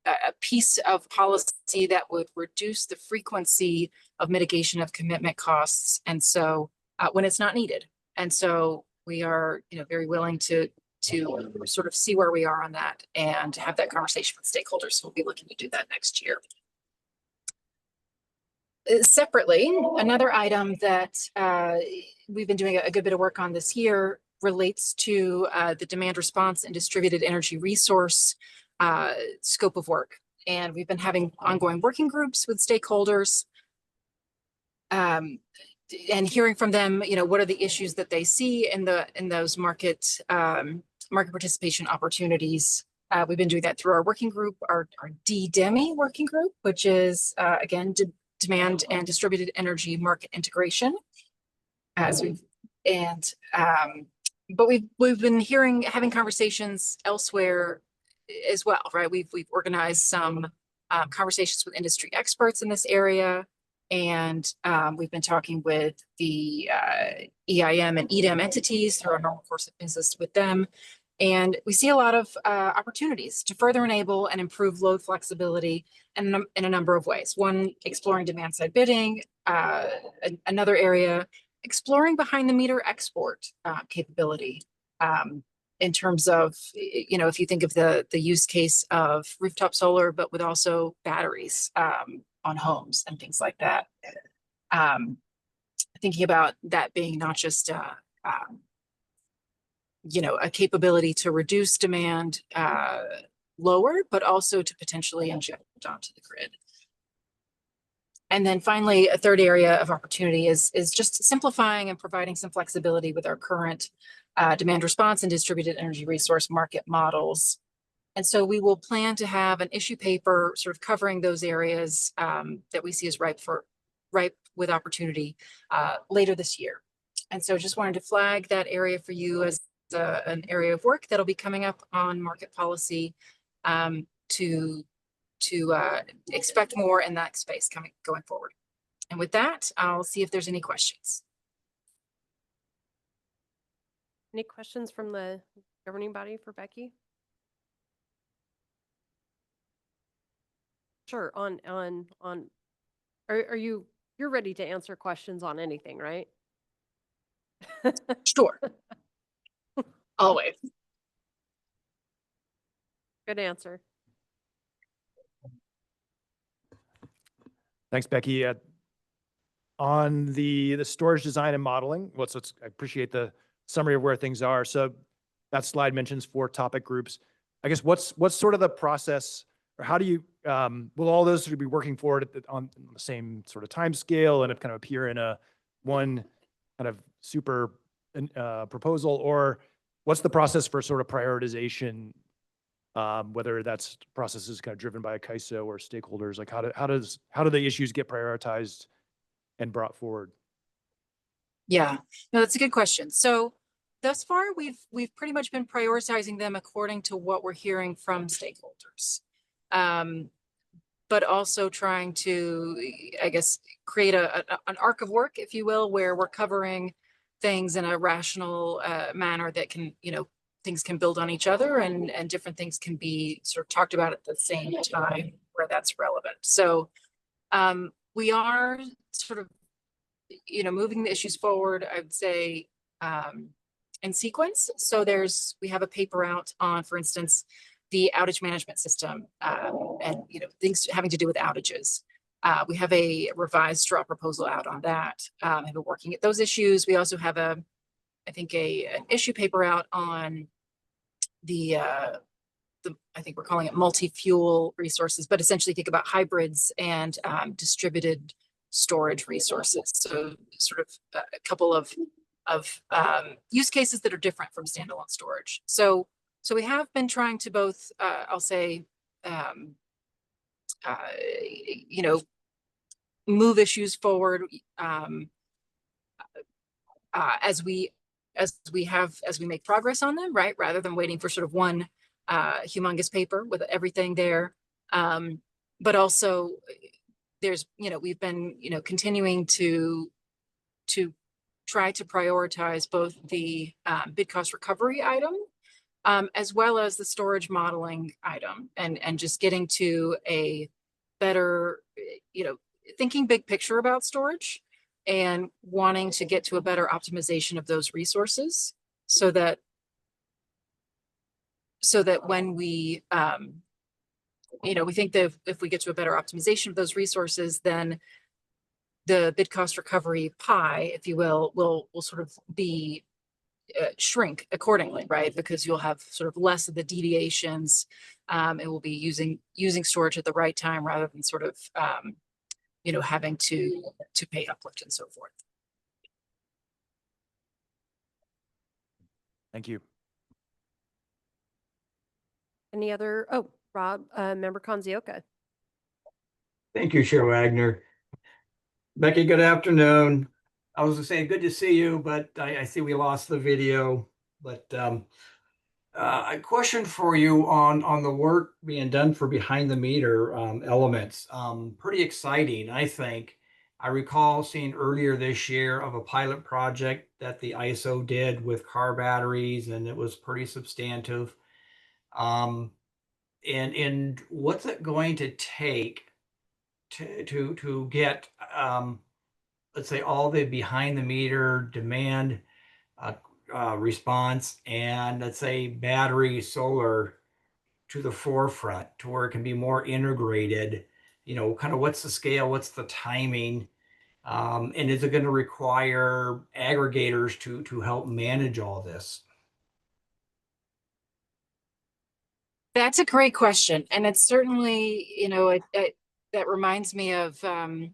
a piece of policy that would reduce the frequency of mitigation of commitment costs. And so when it's not needed. And so we are, very willing to sort of see where we are on that and have that conversation with stakeholders. So we'll be looking to do that next year. Separately, another item that we've been doing a good bit of work on this year relates to the demand response and distributed energy resource scope of work. And we've been having ongoing working groups with stakeholders and hearing from them, what are the issues that they see in those market participation opportunities. We've been doing that through our working group, our DDEMI working group, which is again, demand and distributed energy market integration. But we've been having conversations elsewhere as well, right? We've organized some conversations with industry experts in this area. And we've been talking with the EIM and EDM entities through our normal course of business with them. And we see a lot of opportunities to further enable and improve load flexibility in a number of ways. One, exploring demand side bidding. Another area, exploring behind the meter export capability. In terms of, you know, if you think of the use case of rooftop solar, but with also batteries on homes and things like that. Thinking about that being not just, you know, a capability to reduce demand lower, but also to potentially inject onto the grid. And then finally, a third area of opportunity is just simplifying and providing some flexibility with our current demand response and distributed energy resource market models. And so we will plan to have an issue paper sort of covering those areas that we see as ripe with opportunity later this year. And so just wanted to flag that area for you as an area of work that'll be coming up on market policy to expect more in that space going forward. And with that, I'll see if there's any questions. Any questions from the governing body for Becky? Sure. You're ready to answer questions on anything, right? Sure. Always. Good answer. Thanks, Becky. On the storage design and modeling, I appreciate the summary of where things are. So that slide mentions 4 topic groups. I guess what's sort of the process, or how do you, will all those be working forward on the same sort of time scale and it kind of appear in one kind of super proposal, or what's the process for sort of prioritization, whether that's processes kind of driven by a CAISO or stakeholders? Like how do the issues get prioritized and brought forward? Yeah, no, that's a good question. So thus far, we've pretty much been prioritizing them according to what we're hearing from stakeholders, but also trying to, I guess, create an arc of work, if you will, where we're covering things in a rational manner that can, you know, things can build on each other and different things can be sort of talked about at the same time where that's relevant. So we are sort of, you know, moving the issues forward, I would say, in sequence. So we have a paper out on, for instance, the outage management system and, you know, things having to do with outages. We have a revised draw proposal out on that. I've been working at those issues. We also have an issue paper out on I think we're calling it multi-fuel resources, but essentially think about hybrids and distributed storage resources. So sort of a couple of use cases that are different from standalone storage. So we have been trying to both, I'll say, you know, move issues forward as we make progress on them, right? Rather than waiting for sort of one humongous paper with everything there. But also there's, you know, we've been, you know, continuing to try to prioritize both the bid cost recovery item as well as the storage modeling item and just getting to a better, you know, thinking big picture about storage and wanting to get to a better optimization of those resources so that when we, you know, we think that if we get to a better optimization of those resources, then the bid cost recovery pie, if you will sort of be shrink accordingly, right? Because you'll have sort of less of the deviations. It will be using storage at the right time rather than sort of, you know, having to pay uplift and so forth. Thank you. Any other? Oh, Rob, Member Konzioka. Thank you, Chair Wagner. Becky, good afternoon. I was going to say good to see you, but I see we lost the video. But A question for you on the work being done for behind the meter elements. Pretty exciting, I think. I recall seeing earlier this year of a pilot project that the ISO did with car batteries, and it was pretty substantive. And what's it going to take to get let's say all the behind the meter demand uh, response and let's say battery solar to the forefront to where it can be more integrated, kind of what's the scale, what's the timing, and is it going to require aggregators to help manage all this? That's a great question. And it's certainly, that reminds me of, when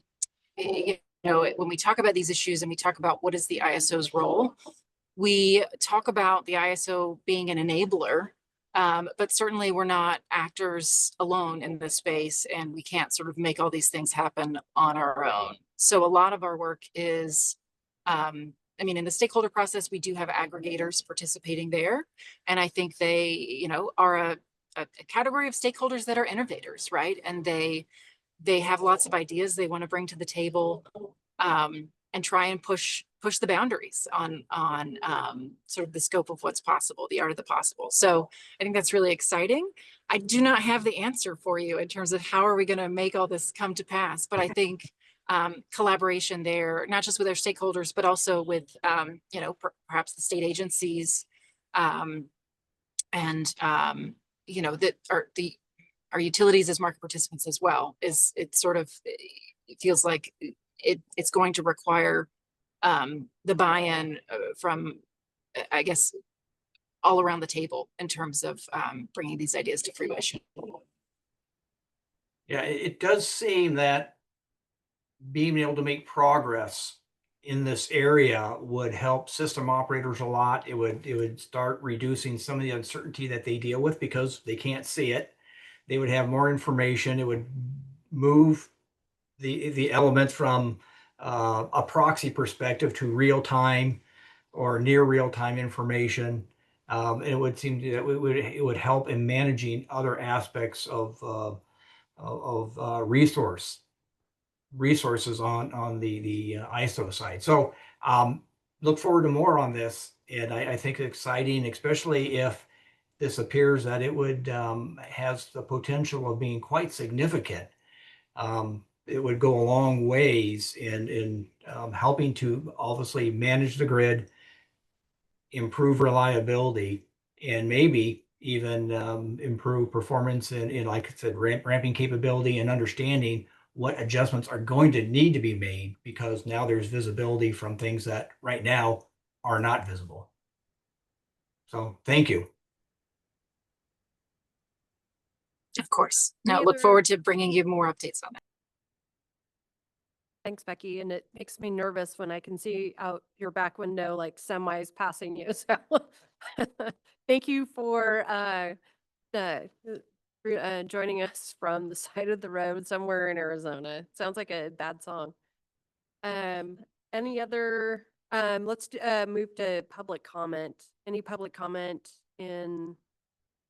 we talk about these issues and we talk about what is the ISO's role, we talk about the ISO being an enabler, but certainly we're not actors alone in this space, and we can't sort of make all these things happen on our own. So a lot of our work is, in the stakeholder process, we do have aggregators participating there. And I think they, are a category of stakeholders that are innovators, right? And they have lots of ideas they want to bring to the table, and try and push the boundaries on sort of the scope of what's possible, the art of the possible. So I think that's really exciting. I do not have the answer for you in terms of how are we going to make all this come to pass, but I think collaboration there, not just with our stakeholders, but also with perhaps the state agencies, and that are our utilities as market participants as well. It feels like it's going to require the buy-in from, I guess, all around the table in terms of bringing these ideas to fruition. Yeah, it does seem that being able to make progress in this area would help system operators a lot. It would start reducing some of the uncertainty that they deal with because they can't see it. They would have more information. It would move the elements from a proxy perspective to real time or near real time information. And it would seem that it would help in managing other aspects of resources on the ISO side. So look forward to more on this, and I think it's exciting, especially if this appears that it would has the potential of being quite significant. It would go a long ways in helping to obviously manage the grid, improve reliability, and maybe even improve performance in, like I said, ramping capability and understanding what adjustments are going to need to be made because now there's visibility from things that right now are not visible. So thank you. Of course. Now look forward to bringing you more updates on that. Thanks, Becky. And it makes me nervous when I can see out your back window, like semis passing you. So thank you for joining us from the side of the road somewhere in Arizona. Sounds like a bad song. Any other, let's move to public comment. Any public comment in,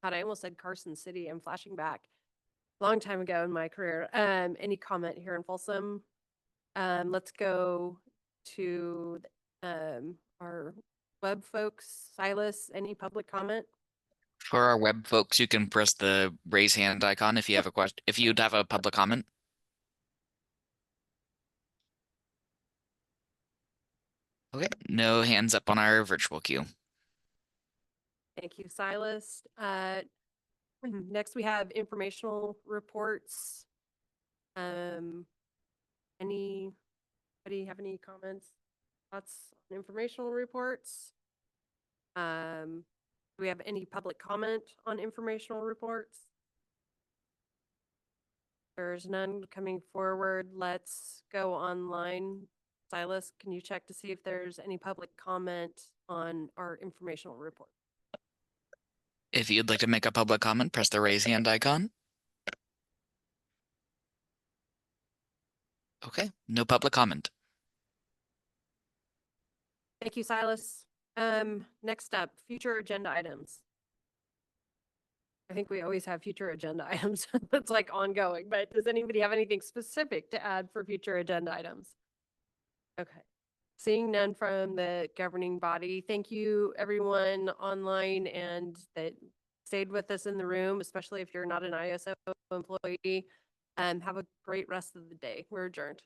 God, I almost said Carson City. I'm flashing back. Long time ago in my career. Any comment here in Folsom? Let's go to our web folks. Silas, any public comment? For our web folks, you can press the raise hand icon if you have a question, if you'd have a public comment. Okay, no hands up on our virtual queue. Thank you, Silas. Next we have informational reports. Anybody have any comments, thoughts on informational reports? Do we have any public comment on informational reports? There's none coming forward. Let's go online. Silas, can you check to see if there's any public comment on our informational report? If you'd like to make a public comment, press the raise hand icon. Okay, no public comment. Thank you, Silas. Next up, future agenda items. I think we always have future agenda items. It's like ongoing, but does anybody have anything specific to add for future agenda items? Okay. Seeing none from the governing body, thank you everyone online and that stayed with us in the room, especially if you're not an ISO employee. Have a great rest of the day. We're adjourned.